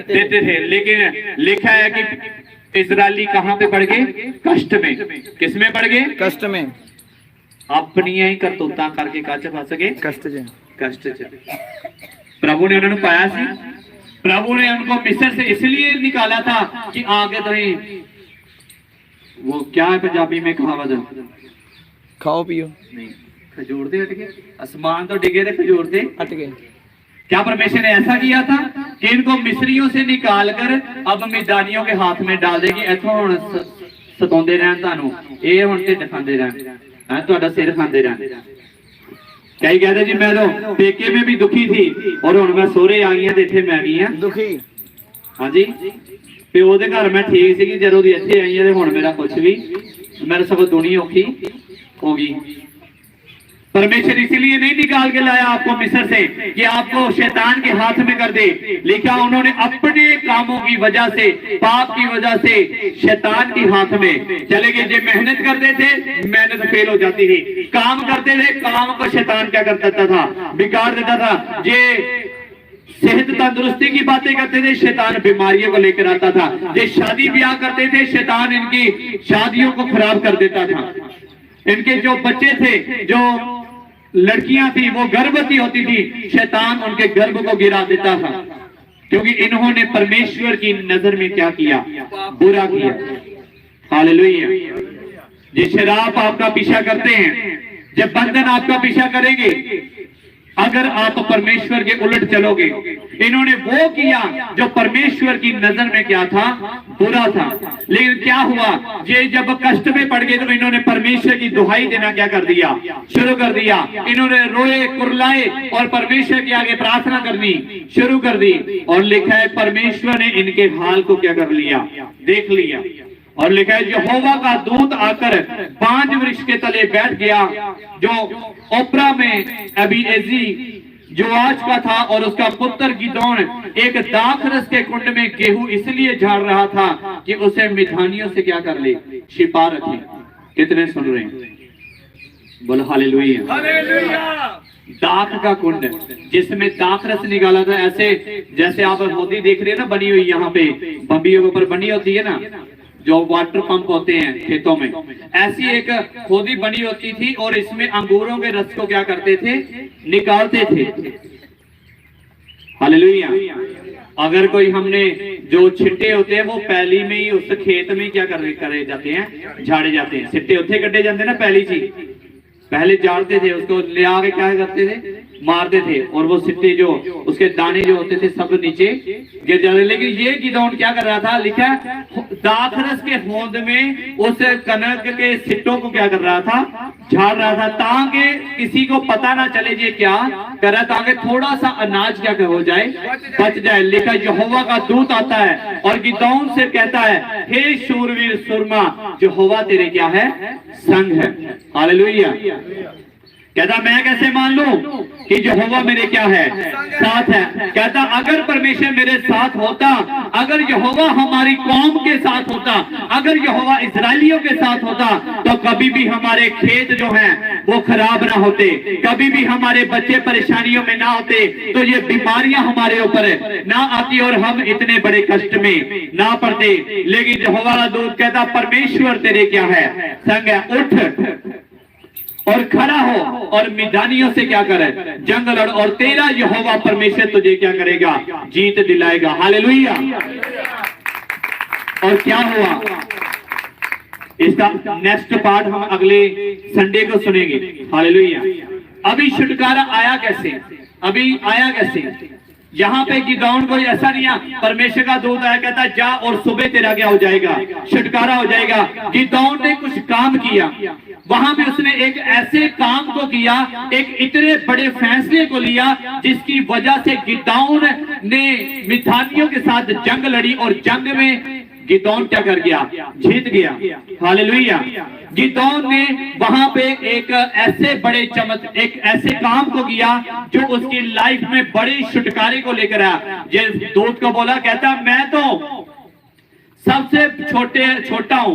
देते थे। लेकिन लिखा है कि इजरायली कहां पे पड़ गए, कष्ट में। किस में पड़ गए, कष्ट में। अपनी ही करतूता करके कच फस गए, कष्ट च। कष्ट च। प्रभु ने उन्होंने पाया सी, प्रभु ने उनको मिस्र से इसलिए निकाला था कि आगे तो वो क्या है पंजाबी में कहावत, खाओ पियो नहीं, खजूर दे हट गए, आसमान तो डिगे थे, खजूर दे हट गए। क्या परमेश्वर ने ऐसा किया था कि इनको मिस्रियों से निकालकर अब मिदानियों के हाथ में डाल देगी, इथों हुण सताउंदे रहन, तुहानू ये हुण ढिड खांदे रहन, तुहाडा सिर खांदे रहन। कई कहते जी मैं तो पेके में भी दुखी थी और हुण मैं सोहरे आ गई हां ते इत्थे मैं गई हां दुखी। हाँ जी, प्यो दे घर मैं ठीक सी, जदों दी इत्थे आई है हुण मेरा कुछ भी, मेरे सब दुनिया औखी हो गई। परमेश्वर इसीलिए नहीं निकाल के लाया आपको मिस्र से कि आपको शैतान के हाथ में कर दे। लिखा उन्होंने अपने कामों की वजह से, पाप की वजह से शैतान के हाथ में चले गए। जो मेहनत करते थे, मेहनत फेल हो जाती थी, काम करते थे, काम को शैतान क्या कर देता था, बिगाड़ देता था। जे सेहत तंदुरुस्ती की बातें करते थे, शैतान बीमारियों को लेकर आता था। जो शादी ब्याह करते थे, शैतान इनकी शादियों को खराब कर देता था। इनके जो बच्चे थे, जो लड़कियां थी, वो गर्भवती होती थी, शैतान उनके गर्भ को गिरा देता था, क्योंकि इन्होंने परमेश्वर की नजर में क्या किया, बुरा किया। हालेलुया। जो शराब आपका पीछा करते हैं, जब बंधन आपका पीछा करेंगे, अगर आप परमेश्वर के उलट चलोगे। इन्होंने वो किया जो परमेश्वर की नजर में क्या था, बुरा था। लेकिन क्या हुआ, ये जब कष्ट में पड़ गए तो इन्होंने परमेश्वर की दुहाई देना क्या कर दिया, शुरू कर दिया। इन्होंने रोए कुरलाए और परमेश्वर के आगे प्रार्थना करनी शुरू कर दी। और लिखा है परमेश्वर ने इनके हाल को क्या कर लिया, देख लिया। और लिखा है यहोवा का दूत आकर बांज वृक्ष के तले बैठ गया, जो ओप्रा में अबीएजी जोआश का था, और उसका पुत्र गिदोन एक दाखरस के कुंड में गेहूं इसलिए झाड़ रहा था कि उसे मिधानियों से क्या कर ले, छिपा रखे। कितने सुन रहे हैं? बोलो हालेलुया। दाख का कुंड जिसमें दाखरस निकाला था, ऐसे जैसे आप होदी देख रहे हैं ना बनी हुई, यहाँ पे बम्बियों के ऊपर बनी होती है ना, जो वाटर पंप होते हैं खेतों में, ऐसी एक खोदी बनी होती थी, और इसमें अंगूरों के रस को क्या करते थे, निकालते थे। हालेलुया। अगर कोई हमने जो छिट्टे होते हैं वो पैली में ही उस खेत में क्या करे जाते हैं, झाड़े जाते हैं। छिट्टे उत्थे कटे जाते हैं ना, पैली जी पहले झाड़ते थे, उसको ले आके क्या करते थे, मारते थे, और वो सिट्टे जो उसके दाने जो होते थे सब नीचे गिर जाते। लेकिन ये गिदोन क्या कर रहा था, लिखा दाखरस के होंद में उस कनक के सिट्टों को क्या कर रहा था, झाड़ रहा था, ताकि किसी को पता ना चले ये क्या कर रहा, ताकि थोड़ा सा अनाज क्या हो जाए, बच जाए। लिखा यहोवा का दूत आता है और गिदोन से कहता है, हे शूरवीर सुरमा, यहोवा तेरे क्या है, संग है। हालेलुया। कहता मैं कैसे मान लूं कि यहोवा मेरे क्या है, साथ है। कहता अगर परमेश्वर मेरे साथ होता, अगर यहोवा हमारी कौम के साथ होता, अगर यहोवा इस्राएलियों के साथ होता, तो कभी भी हमारे खेत जो हैं वो खराब ना होते, कभी भी हमारे बच्चे परेशानियों में ना होते, तो ये बीमारियां हमारे ऊपर ना आती और हम इतने बड़े कष्ट में ना पड़ते। लेकिन यहोवा का दूत कहता परमेश्वर तेरे क्या है, संग है, उठ और खड़ा हो और मिदानियों से क्या करे, जंग लड़, और तेरा यहोवा परमेश्वर तुझे क्या करेगा, जीत दिलाएगा। हालेलुया। और क्या हुआ, इसका नेक्स्ट पार्ट हम अगले संडे को सुनेंगे। हालेलुया। अभी छुटकारा आया कैसे, अभी आया कैसे, यहाँ पे गिदोन कोई ऐसा नहीं है, परमेश्वर का दूत आया, कहता जा और सुबह तेरा क्या हो जाएगा, छुटकारा हो जाएगा। गिदोन ने कुछ काम किया, वहां भी उसने एक ऐसे काम को किया, एक इतने बड़े फैसले को लिया, जिसकी वजह से गिदोन ने मिधानियों के साथ जंग लड़ी, और जंग में गिदोन क्या कर गया, जीत गया। हालेलुया। गिदोन ने वहां पे एक ऐसे बड़े एक ऐसे काम को किया जो उसकी लाइफ में बड़ी छुटकारे को लेकर आया। ये दूत को बोला, कहता मैं तो सबसे छोटा हूं,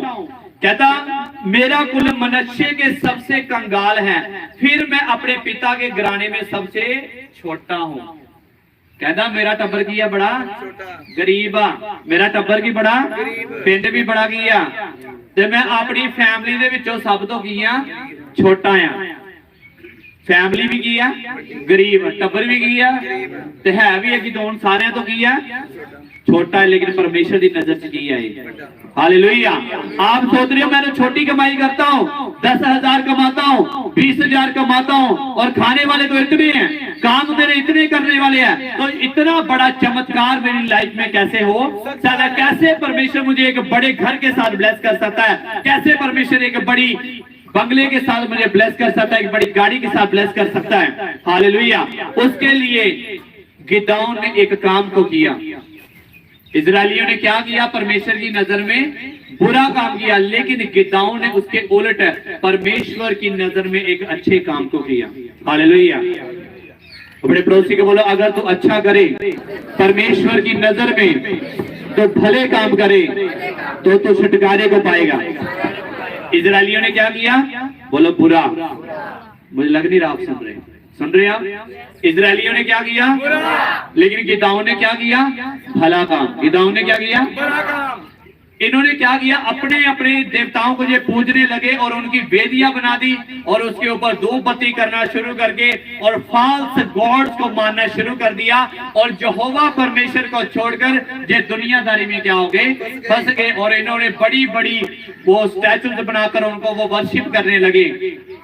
कहता मेरा कुल मनुष्य के सबसे कंगाल है, फिर मैं अपने पिता के घराने में सबसे छोटा हूं। कहता मेरा टब्बर की है बड़ा गरीब आ, मेरा टब्बर की बड़ा पिंड भी बड़ा की आ, ते मैं अपनी फैमिली दे विचों सब तो की आ छोटा आ। फैमिली भी की आ गरीब, टब्बर भी की आ, ते है भी गिदोन सारे तो की आ छोटा है, लेकिन परमेश्वर की नजर से की है। हालेलुया। आप सोच रहे हो मैं तो छोटी कमाई करता हूँ, 10,000 कमाता हूँ, 20,000 कमाता हूँ, और खाने वाले तो इतने हैं, काम मेरे इतने करने वाले हैं, तो इतना बड़ा चमत्कार मेरी लाइफ में कैसे हो सकता है, कैसे परमेश्वर मुझे एक बड़े घर के साथ ब्लेस कर सकता है, कैसे परमेश्वर एक बड़ी बंगले के साथ मुझे ब्लेस कर सकता है, एक बड़ी गाड़ी के साथ ब्लेस कर सकता है। हालेलुया। उसके लिए गिदोन ने एक काम को किया। इजरायलियों ने क्या किया, परमेश्वर की नजर में बुरा काम किया, लेकिन गिदोन ने उसके उलट परमेश्वर की नजर में एक अच्छे काम को किया। हालेलुया। अपने पड़ोसी को बोलो, अगर तू अच्छा करे परमेश्वर की नजर में, तो भले काम करे, तो तू छुटकारे को पाएगा। इजरायलियों ने क्या किया, बोलो बुरा। मुझे लग नहीं रहा आप सुन रहे आप। इजरायलियों ने क्या किया, लेकिन गिदोन ने क्या किया, भला काम। गिदोन ने क्या किया, भला काम। इन्होंने क्या किया, अपने अपने देवताओं को ये पूजने लगे और उनकी वेदियां बना दी, और उसके ऊपर धूप बत्ती करना शुरू करके और फॉल्स गॉड्स को मानना शुरू कर दिया, और यहोवा परमेश्वर को छोड़कर ये दुनियादारी में क्या हो गए, फंस गए। और इन्होंने बड़ी बड़ी वो स्टैचूज बनाकर उनको वो वर्शिप करने लगे।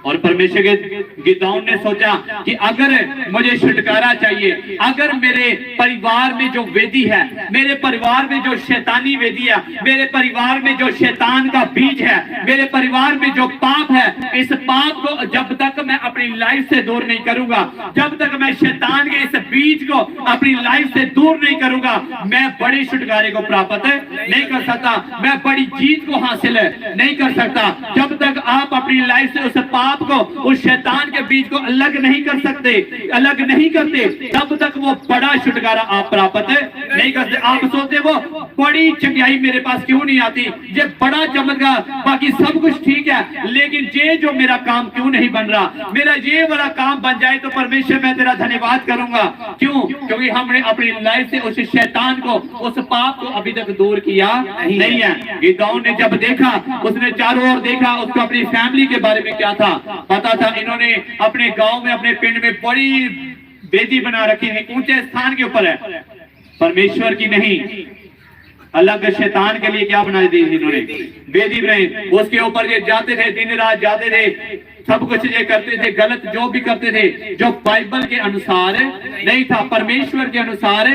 और परमेश्वर के गिदौन ने सोचा कि अगर मुझे छुटकारा चाहिए, अगर मेरे परिवार में जो वेदी है, मेरे परिवार में जो शैतानी वेदी है, मेरे परिवार में जो शैतान का बीज है, मेरे परिवार में जो पाप है, इस पाप को जब तक मैं अपनी लाइफ से दूर नहीं करूंगा, जब तक मैं शैतान के इस बीज को अपनी लाइफ से दूर नहीं करूंगा, मैं बड़े छुटकारे को प्राप्त नहीं कर सकता, मैं बड़ी जीत को हासिल नहीं कर सकता। जब तक आप अपनी लाइफ से उस पाप को, उस शैतान के बीज को अलग नहीं कर सकते, अलग नहीं करते, तब तक वो बड़ा छुटकारा आप प्राप्त नहीं करते। आप सोचते वो बड़ी चंगाई मेरे पास क्यों नहीं आती, ये बड़ा चमत्कार, बाकी सब कुछ ठीक है, लेकिन ये जो मेरा काम क्यों नहीं बन रहा, मेरा ये वाला काम बन जाए तो परमेश्वर मैं तेरा धन्यवाद करूंगा। क्यों? क्योंकि हमने अपनी लाइफ से उस शैतान को, उस पाप को अभी तक दूर किया नहीं है। गिदौन ने जब देखा, उसने चारों ओर देखा, उसको अपनी फैमिली के बारे में क्या था पता था। इन्होंने अपने गांव में, अपने पिंड में बड़ी वेदी बना रखी है, ऊंचे स्थान के ऊपर है, परमेश्वर की नहीं, अलग शैतान के लिए क्या बना दी इन्होंने, वेदी बनाई। उसके ऊपर ये जाते थे, दिन रात जाते थे, सब कुछ ये करते थे, गलत जो भी करते थे, जो बाइबल के अनुसार नहीं था, परमेश्वर के अनुसार,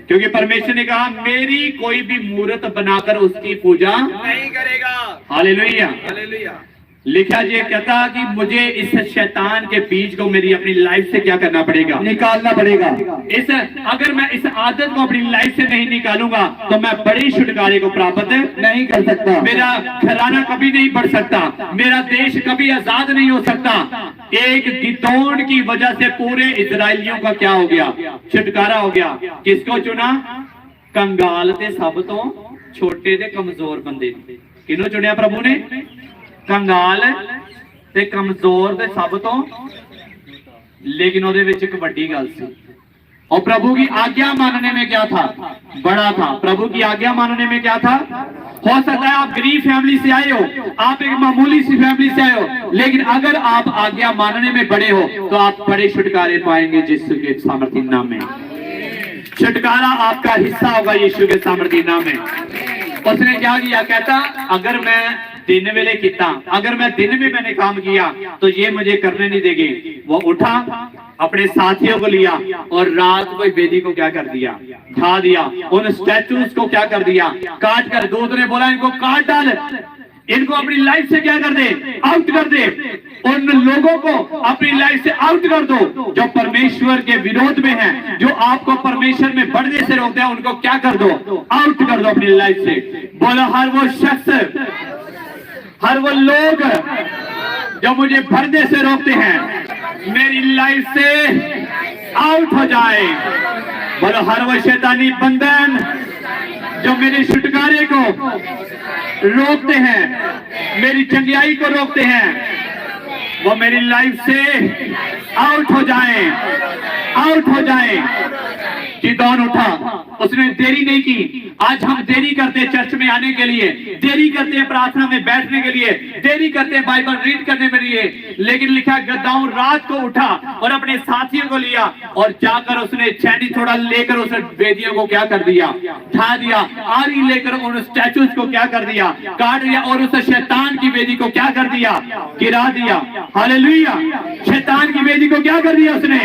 क्योंकि परमेश्वर ने कहा मेरी कोई भी मूर्त बनाकर उसकी पूजा नहीं करेगा। Hallelujah, hallelujah. लिखा ये कहता कि मुझे इस शैतान के बीज को मेरी अपनी लाइफ से क्या करना पड़ेगा, निकालना पड़ेगा। इस अगर मैं इस आदत को अपनी लाइफ से नहीं निकालूंगा तो मैं बड़े छुटकारे को प्राप्त नहीं कर सकता, मेरा घराना कभी नहीं बढ़ सकता, मेरा देश कभी आजाद नहीं हो सकता। एक गिदौन की वजह से पूरे इजरायलियों का क्या हो गया, छुटकारा हो गया। किसको चुना? कंगाल ते सब तो छोटे ते कमजोर बंदे। किन्हों चुनिया प्रभु ने? कंगाल ते कमजोर ते सब तो, लेकिन ਉਹਦੇ ਵਿੱਚ ਇੱਕ ਵੱਡੀ ਗੱਲ ਸੀ, और प्रभु की आज्ञा मानने में क्या था, बड़ा था। प्रभु की आज्ञा मानने में क्या था? हो सकता है आप गरीब फैमिली से आए हो, आप एक मामूली सी फैमिली से आए हो, लेकिन अगर आप आज्ञा मानने में बड़े हो तो आप बड़े छुटकारे पाएंगे यीशु के सामर्थी नाम में। छुटकारा आपका हिस्सा होगा यीशु के सामर्थी नाम में। उसने क्या किया? कहता अगर मैं दिन वेले किया, अगर मैं दिन में मैंने काम किया तो ये मुझे करने नहीं देगी। वो उठा, अपने साथियों को लिया और रात को वेदी को क्या कर दिया, ढा दिया, उन स्टैचूज को क्या कर दिया, काट कर। दूत ने बोला इनको काट डाल, इनको अपनी लाइफ से क्या कर दे, आउट कर दे, उन लोगों को अपनी लाइफ से आउट कर दो जो परमेश्वर के विरोध में है, जो आपको परमेश्वर में बढ़ने से रोकते हैं, उनको क्या कर दो, आउट कर दो अपनी लाइफ से। बोलो हर वो शख्स, हर वो लोग जो मुझे बढ़ने से रोकते हैं, मेरी लाइफ से आउट हो जाए। बोलो हर वो शैतानी बंधन जो मेरे छुटकारे को रोकते हैं, मेरी चंगियाई को रोकते हैं, वो मेरी लाइफ से आउट हो जाए, आउट हो जाए। गिदौन उठा, उसने देरी नहीं की। आज हम देरी करते हैं चर्च में आने के लिए, देरी करते हैं प्रार्थना में बैठने के लिए, देरी करते हैं बाइबल रीड करने के लिए, लेकिन लिखा गिदौन रात को उठा और अपने साथियों को लिया और जाकर उसने छेनी थोड़ा लेकर उस वेदियों को क्या कर दिया, ढा दिया। आरी लेकर उन स्टैचूज को क्या कर दिया, काट दिया, और उस शैतान की वेदी को क्या कर दिया, गिरा दिया। हालेलुया। शैतान की वेदी को क्या कर दिया, उसने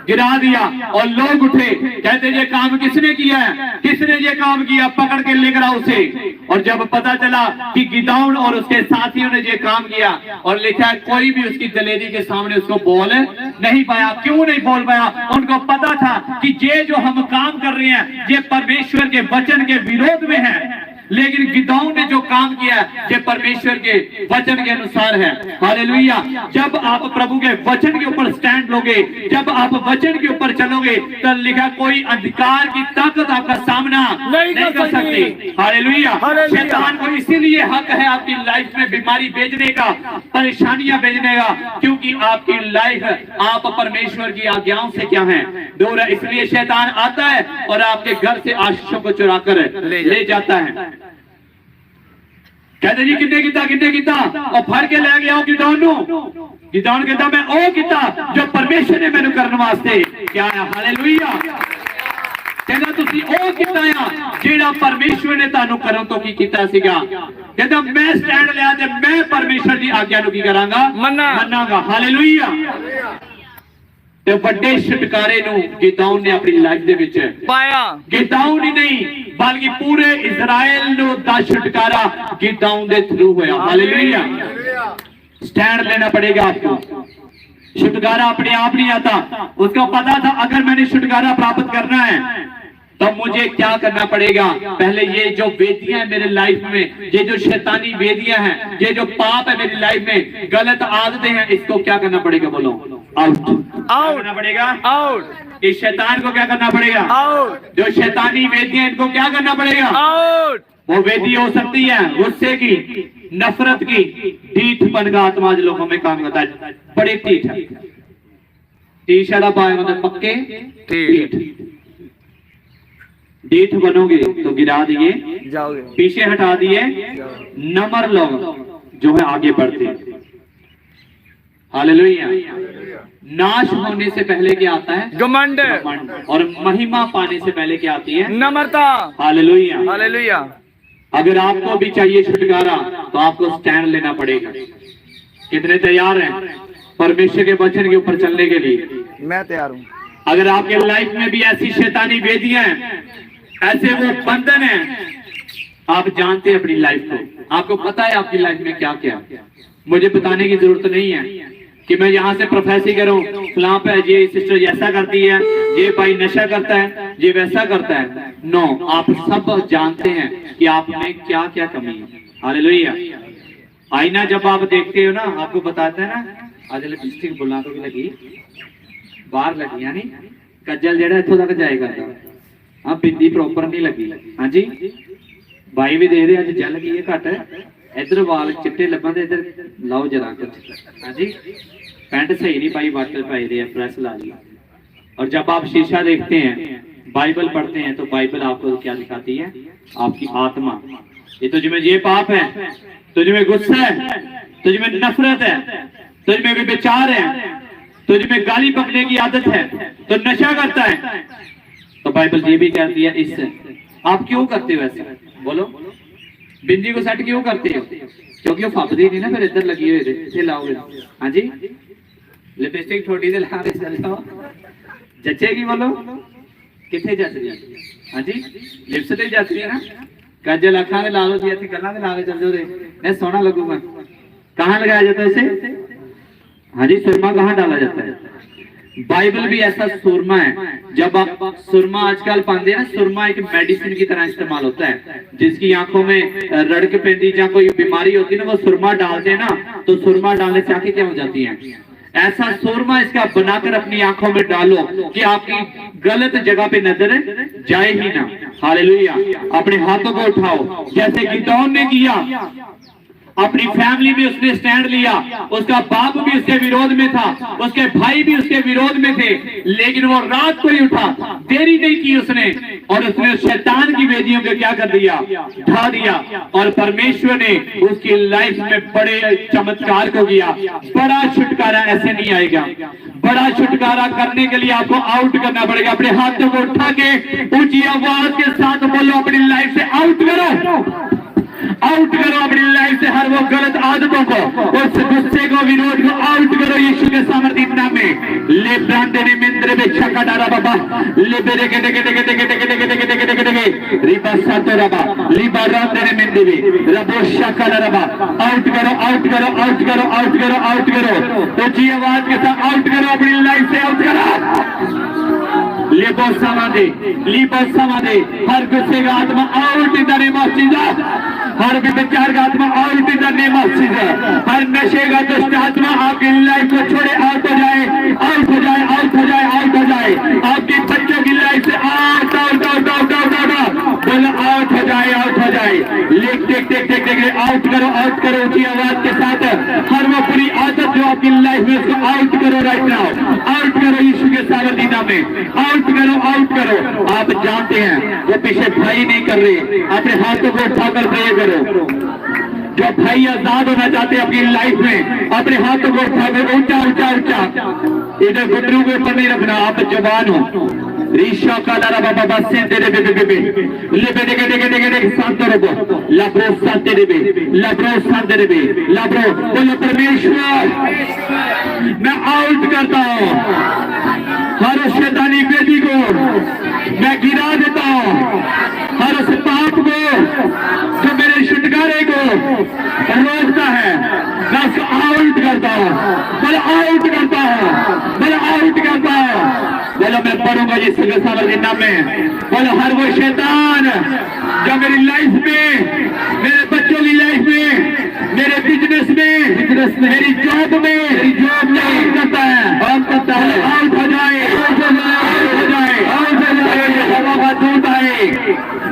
गिरा दिया। और लोग उठे, कहते ये काम किसने किया है, किसने ये काम किया, पकड़ के लेकर आओ उसे। और जब पता चला कि गिदौन और उसके साथियों ने ये काम किया, और लिखा है कोई भी उसकी दलेरी के सामने उसको बोल नहीं पाया। क्यों नहीं बोल पाया? उनको पता था कि ये जो हम काम कर रहे हैं ये परमेश्वर के वचन के विरोध में है, लेकिन गिदौन ने जो काम किया ये परमेश्वर के वचन के अनुसार है। हालेलुया। जब आप प्रभु के वचन के ऊपर स्टैंड लोगे, जब आप वचन के ऊपर चलोगे, तो लिखा कोई अंधकार की ताकत आपका सामना नहीं कर सकती। हालेलुया। शैतान को इसीलिए हक है आपकी लाइफ में बीमारी भेजने का, परेशानियां भेजने का, क्योंकि आपकी लाइफ आप परमेश्वर की आज्ञाओं से क्या है, दूर है। इसलिए शैतान आता है और आपके घर से आशीषों को चुरा कर ले जाता है। कहते जी किन्ने किता और फड़ के ले गया गिदौन नूं। गिदौन कहता मैं ओ किता जो परमेश्वर ने मैनू करने वास्ते क्या है। हालेलुया। कहता तुसी ओ कीता आ जेड़ा परमेश्वर ने तानू करन तो की कीता सीगा। कहता मैं स्टैंड लिया ते मैं परमेश्वर दी आज्ञा नु की करांगा मन्नांगा। हालेलुया। ते बड़े छुटकारे नु गिदौन ने अपनी लाइफ दे विच पाया। गिदौन ही नहीं बल्कि पूरे इजराइल नु दा छुटकारा गिदौन दे थ्रू होया। हालेलुया। स्टैंड लेना पड़ेगा आपको। छुटकारा अपने आप नहीं आता। उसको पता था अगर मैंने छुटकारा प्राप्त करना है तो मुझे क्या करना पड़ेगा। पहले ये जो वेदियां है मेरे लाइफ में, ये जो शैतानी वेदियां हैं, ये जो पाप है मेरी लाइफ में, गलत आदतें हैं, इसको क्या करना पड़ेगा। बोलो आउट। आउट करना पड़ेगा। आउट। इस शैतान को क्या करना पड़ेगा। आउट। जो शैतानी वेदियां इनको क्या करना पड़ेगा। आउट। वो वेदी हो सकती है गुस्से की, नफरत की, ढीठपन का आत्मा आज लोगों में काम करता है। बड़े ढीठ है। टी-शर्ट पाए मतलब पक्के ढीठ। ढीठ बनोगे तो गिरा दिए जाओगे, पीछे हटा दिए नम्र लोग जो है आगे बढ़ते। हालेलुया। नाश होने से पहले क्या आता है। घमंड। और महिमा पाने से पहले क्या आती है। नम्रता। हालेलुया। हालेलुया। अगर आपको भी चाहिए छुटकारा तो आपको स्टैंड लेना पड़ेगा। कितने तैयार हैं परमेश्वर के वचन के ऊपर चलने के लिए। मैं तैयार हूँ। अगर आपके लाइफ में भी ऐसी शैतानी वेदियां हैं, ऐसे वो बंधन है, आप जानते हैं अपनी लाइफ को, आपको पता है आपकी लाइफ में क्या क्या। मुझे बताने की जरूरत नहीं है कि मैं यहाँ से प्रोफेसी करूं फलां पे ये सिस्टर ऐसा करती है, ये भाई नशा करता है, ये वैसा करता है। नो, आप सब जानते हैं कि आप में क्या क्या कमी है। हालेलुया। आईना जब आप देखते हो ना, आपको बताता है ना, आज लिपस्टिक बुला तो लगी बाहर लगी, यानी कज्जल जेड़ा इत्थों तक जाए करता। हाँ, बिंदी प्रॉपर नहीं लगी। हाँ जी, भाई भी दे रहे अज जल गई है घट, इधर वाल चिट्टे लबन दे, इधर लाओ जरा कुछ। हाँ जी, पैंट सही नहीं पाई, वाटर पाई दे, प्रेस ला ली। और जब आप शीशा देखते हैं, बाइबल पढ़ते हैं, तो बाइबल आपको क्या दिखाती है। आपकी आत्मा, ये तुझ में ये पाप है, तुझ में गुस्सा है, तुझ में नफरत है, तुझ में विचार है, तुझ में गाली पकड़ने की आदत है, तो नशा करता है। तो बाइबल ये भी कहती है इससे आप क्यों करते हो ऐसे। बोलो, बिंदी को सेट क्यों करते हो। क्योंकि वो फपदी नहीं ना, फिर इधर लगी हुई इसे लाओगे। हाँ जी, लिपस्टिक छोटी से ला चल जाओ, जचेगी। बोलो कितने जच रही। हाँ जी, लिप्स ते जच रही है ना, काजल अखा में ला लो जी, ऐसी गल्ला में ला के चल जाओ, मैं सोना लगूंगा। कहाँ लगाया जाता है इसे। हाँ जी, सुरमा कहाँ डाला जाता है। बाइबल भी ऐसा सुरमा है। जब आप सुरमा आजकल पाते हैं ना, सुरमा एक मेडिसिन की तरह इस्तेमाल होता है। जिसकी आंखों में रड़क पेंदी या कोई बीमारी होती है ना, वो सुरमा डालते हैं ना, तो सुरमा डालने से आंखें क्या हो जाती हैं। ऐसा सुरमा इसका बनाकर अपनी आंखों में डालो कि आपकी गलत जगह पे नजर जाए ही ना। हालेलुया। अपने हाथों को उठाओ जैसे गिदौन ने किया। अपनी फैमिली में उसने स्टैंड लिया। उसका बाप भी उसके विरोध में था, उसके भाई भी उसके विरोध में थे, लेकिन वो रात को ही उठा, देरी नहीं की उसने, और उसने शैतान की वेदियों को क्या कर दिया, ढा दिया। और परमेश्वर ने उसकी लाइफ में बड़े चमत्कार को किया। बड़ा छुटकारा ऐसे नहीं आएगा। बड़ा छुटकारा करने के लिए आपको आउट करना पड़ेगा। अपने हाथों को उठा के ऊंची आवाज के साथ बोलो, अपनी लाइफ से आउट करो, आउट करो अपनी लाइफ से हर वो गलत आदतों को, उस गुस्से को, विरोध को आउट करो यीशु के सामर्थ्य नाम में। ले ब्रांडे ने मिंद्र में छक्का डाला बाबा, ले बेरे के टेके टेके टेके टेके टेके टेके टेके टेके टेके रिबा सातो रबा, लिबा रांडे ने मिंद्र में रबो छक्का रबा। आउट करो, आउट करो, आउट करो, आउट करो, आउट करो, ऊंची आवाज के साथ आउट करो अपनी लाइफ से, आउट करो। लिबो समाधि, लिबो समाधि, हर गुस्से का आत्मा out in the name of Jesus, हर विचार का आत्मा out in the name of Jesus, हर नशे का दुष्ट आत्मा आपकी लाइफ को छोड़े, आउट हो जाए, आउट हो जाए, आउट हो जाए, आउट हो जाए। आपके बच्चों की लाइफ से out out out out out out, बोलो आउट हो जाए, आउट हो जाए। लिख take take take take out करो, आउट करो ऊंची आवाज के साथ। हर वो बुरी आदत जो आपकी लाइफ में, उसको आउट करो राइट नाउ, आउट करो यीशु के सामर्थ्य नाम में, आउट करो, आउट करो। आप जानते हैं वो पीछे भाई नहीं कर रहे, अपने हाथों को उठाकर प्रे करो। जो भाई आजाद होना चाहते हैं अपनी लाइफ में, अपने हाथों को उठाकर ऊंचा ऊंचा ऊंचा, इधर घुटनों के ऊपर नहीं रखना। आप जवान हो, Risha kadara baba basente rebe bebe lebe dege dege dege dege santo robo labro sante rebe labro बोलो परमेश्वर मैं आउट करता हूँ हर शैतानी वेदी को मैं गिरा देता हूँ हर उस पाप को जो मेरे छुटकारे को रोकता है मैं उसको आउट करता हूँ बोलो आउट करता हूँ बोलो आउट करता हूँ बोलो मैं पढ़ूंगा यीशु के सामर्थ्य के नाम में बोलो हर वो शैतान जो मेरी लाइफ में मेरे बच्चों की लाइफ में मेरे बिजनेस में मेरी जॉब में आउट करता है आउट हो जाए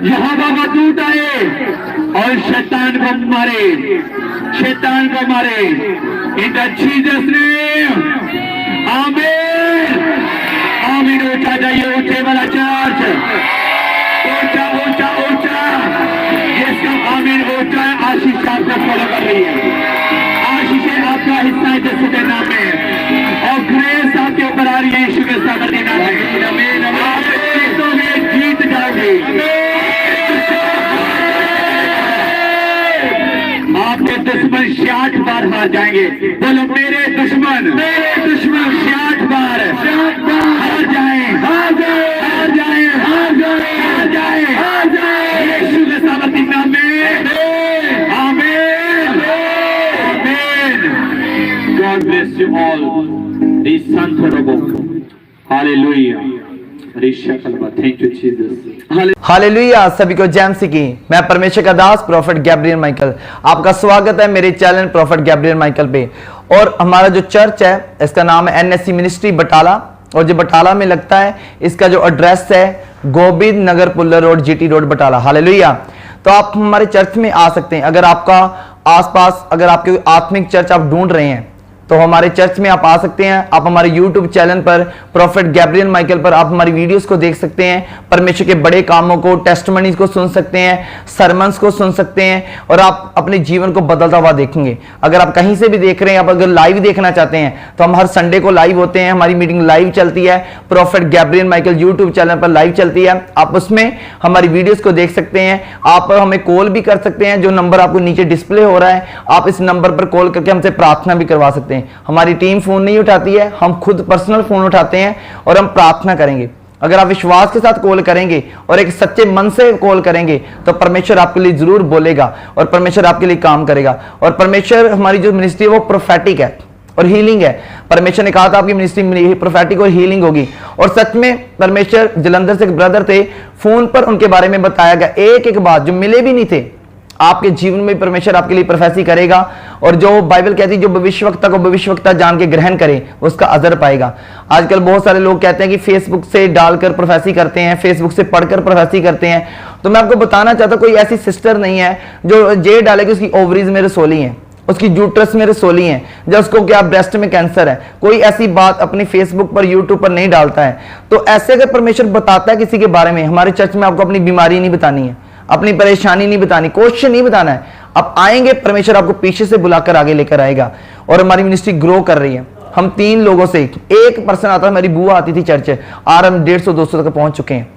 यहोवा का दूत आए और शैतान को मारे इन द जीसस नेम आमीन आमीन ऊंचा जाइए ऊंचे वाला चर्च ऊंचा जिसका आमीन ऊंचा है आशीष आपको फॉलो कर रही है आशीष आपका हिस्सा है यीशु के नाम में और ग्रेस आपके ऊपर आ रही है यीशु के सामर्थ्य नाम में आप चीजों में जीत जाओगे आपके दुश्मन 66 बार हार जाएंगे बोलो मेरे दुश्मन 66 बार हार जाए यीशु के सामर्थ्य नाम में आमीन God bless you all this Santo Robo Hallelujah Thank you Jesus hallelujah. सभी को जय मसीह की। मैं परमेश्वर का दास प्रॉफेट गैब्रियल माइकल, आपका स्वागत है मेरे चैनल प्रॉफेट गैब्रियल माइकल पे। और हमारा जो चर्च है इसका नाम है एनएससी मिनिस्ट्री बटाला, और जो बटाला में लगता है इसका जो एड्रेस है Govind Nagar Pullar road GT road Batala. Hallelujah. तो आप हमारे चर्च में आ सकते हैं। अगर आपका आसपास अगर आपके आत्मिक चर्च आप ढूंढ रहे हैं तो हमारे चर्च में आप आ सकते हैं। आप हमारे YouTube चैनल पर प्रॉफेट गैब्रियल माइकल पर आप हमारी वीडियोस को देख सकते हैं, परमेश्वर के बड़े कामों को, टेस्टमनीज को सुन सकते हैं, सरमन्स को सुन सकते हैं और आप अपने जीवन को बदलता हुआ देखेंगे। अगर आप कहीं से भी देख रहे हैं, आप अगर लाइव देखना चाहते हैं तो हम हर संडे को लाइव होते हैं। हमारी मीटिंग लाइव चलती है, prophet Gabriel Michael YouTube channel पर लाइव चलती है। आप उसमें हमारी वीडियोस को देख सकते हैं। आप हमें कॉल भी कर सकते हैं, जो नंबर आपको नीचे डिस्प्ले हो रहा है आप इस नंबर पर कॉल करके हमसे प्रार्थना भी करवा सकते हैं। हमारी टीम फोन नहीं उठाती है, हम खुद पर्सनल फोन उठाते हैं और हम प्रार्थना करेंगे। अगर आप विश्वास के साथ कॉल करेंगे और एक सच्चे मन से कॉल करेंगे तो परमेश्वर आपके लिए जरूर बोलेगा और परमेश्वर आपके लिए काम करेगा। और परमेश्वर हमारी जो मिनिस्ट्री है वो प्रोफेटिक है और हीलिंग है। परमेश्वर ने कहा था आपकी मिनिस्ट्री प्रोफेटिक और हीलिंग होगी, और सच में परमेश्वर जलंधर से एक ब्रदर थे, फोन पर उनके बारे में बताया गया एक एक बात जो मिले भी नहीं थे। आपके जीवन में परमेश्वर आपके लिए प्रोफेसी करेगा, और जो बाइबल कहती है जो भविष्यवक्ता को भविष्यवक्ता जान के ग्रहण करे उसका अजर पाएगा। आजकल बहुत सारे लोग कहते हैं कि फेसबुक से डालकर प्रोफेसी करते हैं, फेसबुक से पढ़कर प्रोफेसी करते हैं। तो मैं आपको बताना चाहता हूं कोई ऐसी सिस्टर नहीं है जो ये डाले कि उसकी ओवरीज में रसोली है, उसकी यूट्रस में रसोली है, जब उसको क्या ब्रेस्ट में कैंसर है। कोई ऐसी बात अपनी फेसबुक पर यूट्यूब पर नहीं डालता है। तो ऐसे अगर परमेश्वर बताता है किसी के बारे में, हमारे चर्च में आपको अपनी बीमारी नहीं बतानी है, अपनी परेशानी नहीं बतानी, क्वेश्चन नहीं बताना है। आप आएंगे, परमेश्वर आपको पीछे से बुलाकर आगे लेकर आएगा। और हमारी मिनिस्ट्री ग्रो कर रही है। हम 3 लोगों से एक पर्सन आता है, हमारी बुआ आती थी चर्च, और हम 150-200 तक पहुंच चुके हैं।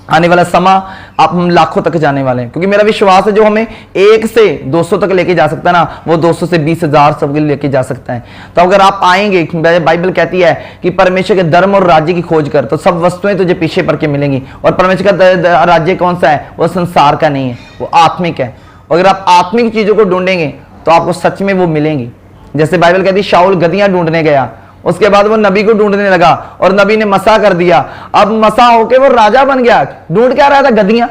आने वाला समय आप हम लाखों तक जाने वाले हैं, क्योंकि मेरा विश्वास है जो हमें 1 से 200 तक लेके जा सकता है ना, वो 200 से 20,000 सब लेके जा सकता है। तो अगर आप आएंगे, बाइबल कहती है कि परमेश्वर के धर्म और राज्य की खोज कर तो सब वस्तुएं तुझे पीछे पड़ के मिलेंगी। और परमेश्वर का राज्य कौन सा है? वो संसार का नहीं है, वो आत्मिक है। अगर आप आत्मिक चीजों को ढूंढेंगे तो आपको सच में वो मिलेंगी। जैसे बाइबल कहती है शाऊल गद्दियां ढूंढने गया, उसके बाद वो नबी को ढूंढने लगा और नबी ने मसा कर दिया। अब मसा होके वो राजा बन गया। ढूंढ क्या रहा था? गद्दियां।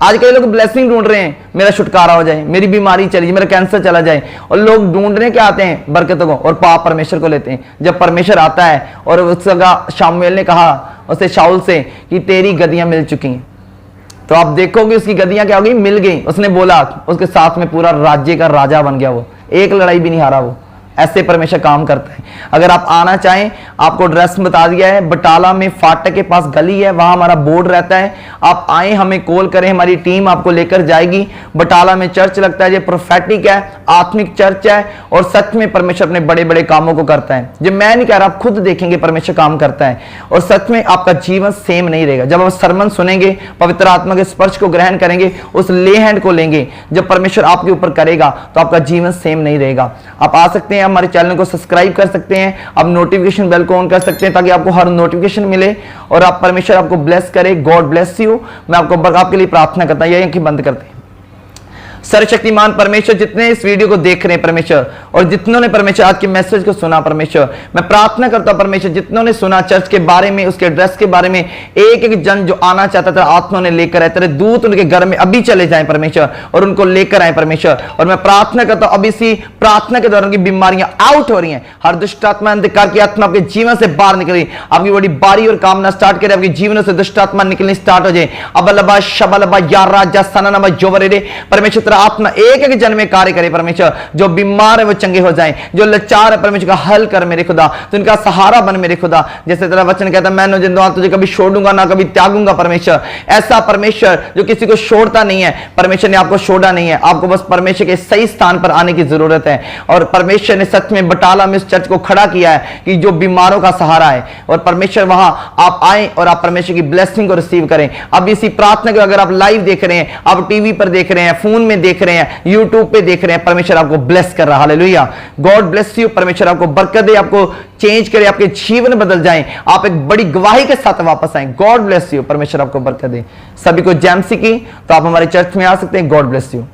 आज कई लोग ब्लेसिंग ढूंढ रहे हैं, मेरा छुटकारा हो जाए, मेरी बीमारी चली जाए, मेरा कैंसर चला जाए। और लोग ढूंढने क्या आते हैं? बरकतों को, और पाप परमेश्वर को लेते हैं। जब परमेश्वर आता है और उसका शामुएल ने कहा उसे शाऊल से कि तेरी गद्दियां मिल चुकी हैं, तो आप देखोगे उसकी गद्दियां क्या हो गई? मिल गई। उसने बोला, उसके साथ में पूरा राज्य का राजा बन गया। वो एक लड़ाई भी नहीं हारा वो। ऐसे परमेश्वर काम करता है। अगर आप आना चाहें, आपको एड्रेस बता दिया है, बटाला में फाटक के पास गली है, वहां हमारा बोर्ड रहता है। आप आए, हमें कॉल करें, हमारी टीम आपको लेकर जाएगी। बटाला में चर्च लगता है, ये प्रोफेटिक है, आत्मिक चर्च है और सच में परमेश्वर अपने बड़े बड़े कामों को करता है। जो मैं नहीं कह रहा, आप खुद देखेंगे परमेश्वर काम करता है और सच में आपका जीवन सेम नहीं रहेगा। जब आप सरमन सुनेंगे, पवित्र आत्मा के स्पर्श को ग्रहण करेंगे, उस ले हैंड को लेंगे, जब परमेश्वर आपके ऊपर करेगा तो आपका जीवन सेम नहीं रहेगा। आप आ सकते हैं, हमारे चैनल को सब्सक्राइब कर सकते हैं, आप नोटिफिकेशन बेल को ऑन कर सकते हैं ताकि आपको हर नोटिफिकेशन मिले और आप परमेश्वर आपको ब्लेस करे। God bless you. मैं आपके लिए प्रार्थना करता हूं। यही बंद करते हैं। सर्वशक्तिमान परमेश्वर, जितने इस वीडियो को देख रहे हैं परमेश्वर और जितनों ने परमेश्वर आज के मैसेज को सुना परमेश्वर, मैं प्रार्थना करता हूं परमेश्वर, जितनों ने सुना चर्च के बारे में, उसके एड्रेस के बारे में, एक एक जन जो आना चाहता था आत्मा ने लेकर आए, तेरे दूत उनके घर में अभी चले जाएं परमेश्वर और उनको लेकर आए परमेश्वर। और मैं प्रार्थना करता हूं अभी इसी प्रार्थना के दौरान की बीमारियां आउट हो रही हैं, हर दुष्ट आत्मा, अंधकार की आत्मा आपके जीवन से बाहर निकल रही, आपकी बड़ी बारी और कामना स्टार्ट करे, आपके जीवन से दुष्ट आत्मा निकलनी स्टार्ट हो जाए। अबलबा शबलबा या राजा सननमा जोवरे परमेश्वर आत्मा एक एक जन में कार्य करे परमेश्वर। जो बीमार है वो चंगे हो जाएं, जो लाचार है परमेश्वर का हल कर मेरे खुदा, तो इनका सहारा बन मेरे खुदा। जैसे तेरा वचन कहता है, मैं न जिंदुआ तुझे कभी छोड़ूंगा ना कभी त्यागूंगा परमेश्वर। ऐसा परमेश्वर जो किसी को छोड़ता नहीं है, परमेश्वर ने आपको छोड़ा नहीं है, आपको बस परमेश्वर के सही स्थान पर आने की जरूरत है। और परमेश्वर ने सच में बटाला में इस चर्च को खड़ा किया है कि जो बीमारों का सहारा है, और परमेश्वर वहां आप आए और आप परमेश्वर की ब्लेसिंग को रिसीव करें। अब इसी प्रार्थना को अगर आप लाइव देख रहे हैं, आप टीवी पर देख रहे हैं, फोन में देख रहे हैं, यूट्यूब पे देख रहे हैं, परमेश्वर आपको ब्लेस कर रहा है। हालेलुया। God bless you. परमेश्वर आपको बरकत दे, आपको चेंज करे, आपके जीवन बदल जाएं, आप एक बड़ी गवाही के साथ वापस आए। God bless you. परमेश्वर आपको बरकत दे। सभी को जैमसी की, तो आप हमारे चर्च में आ सकते हैं। God bless you.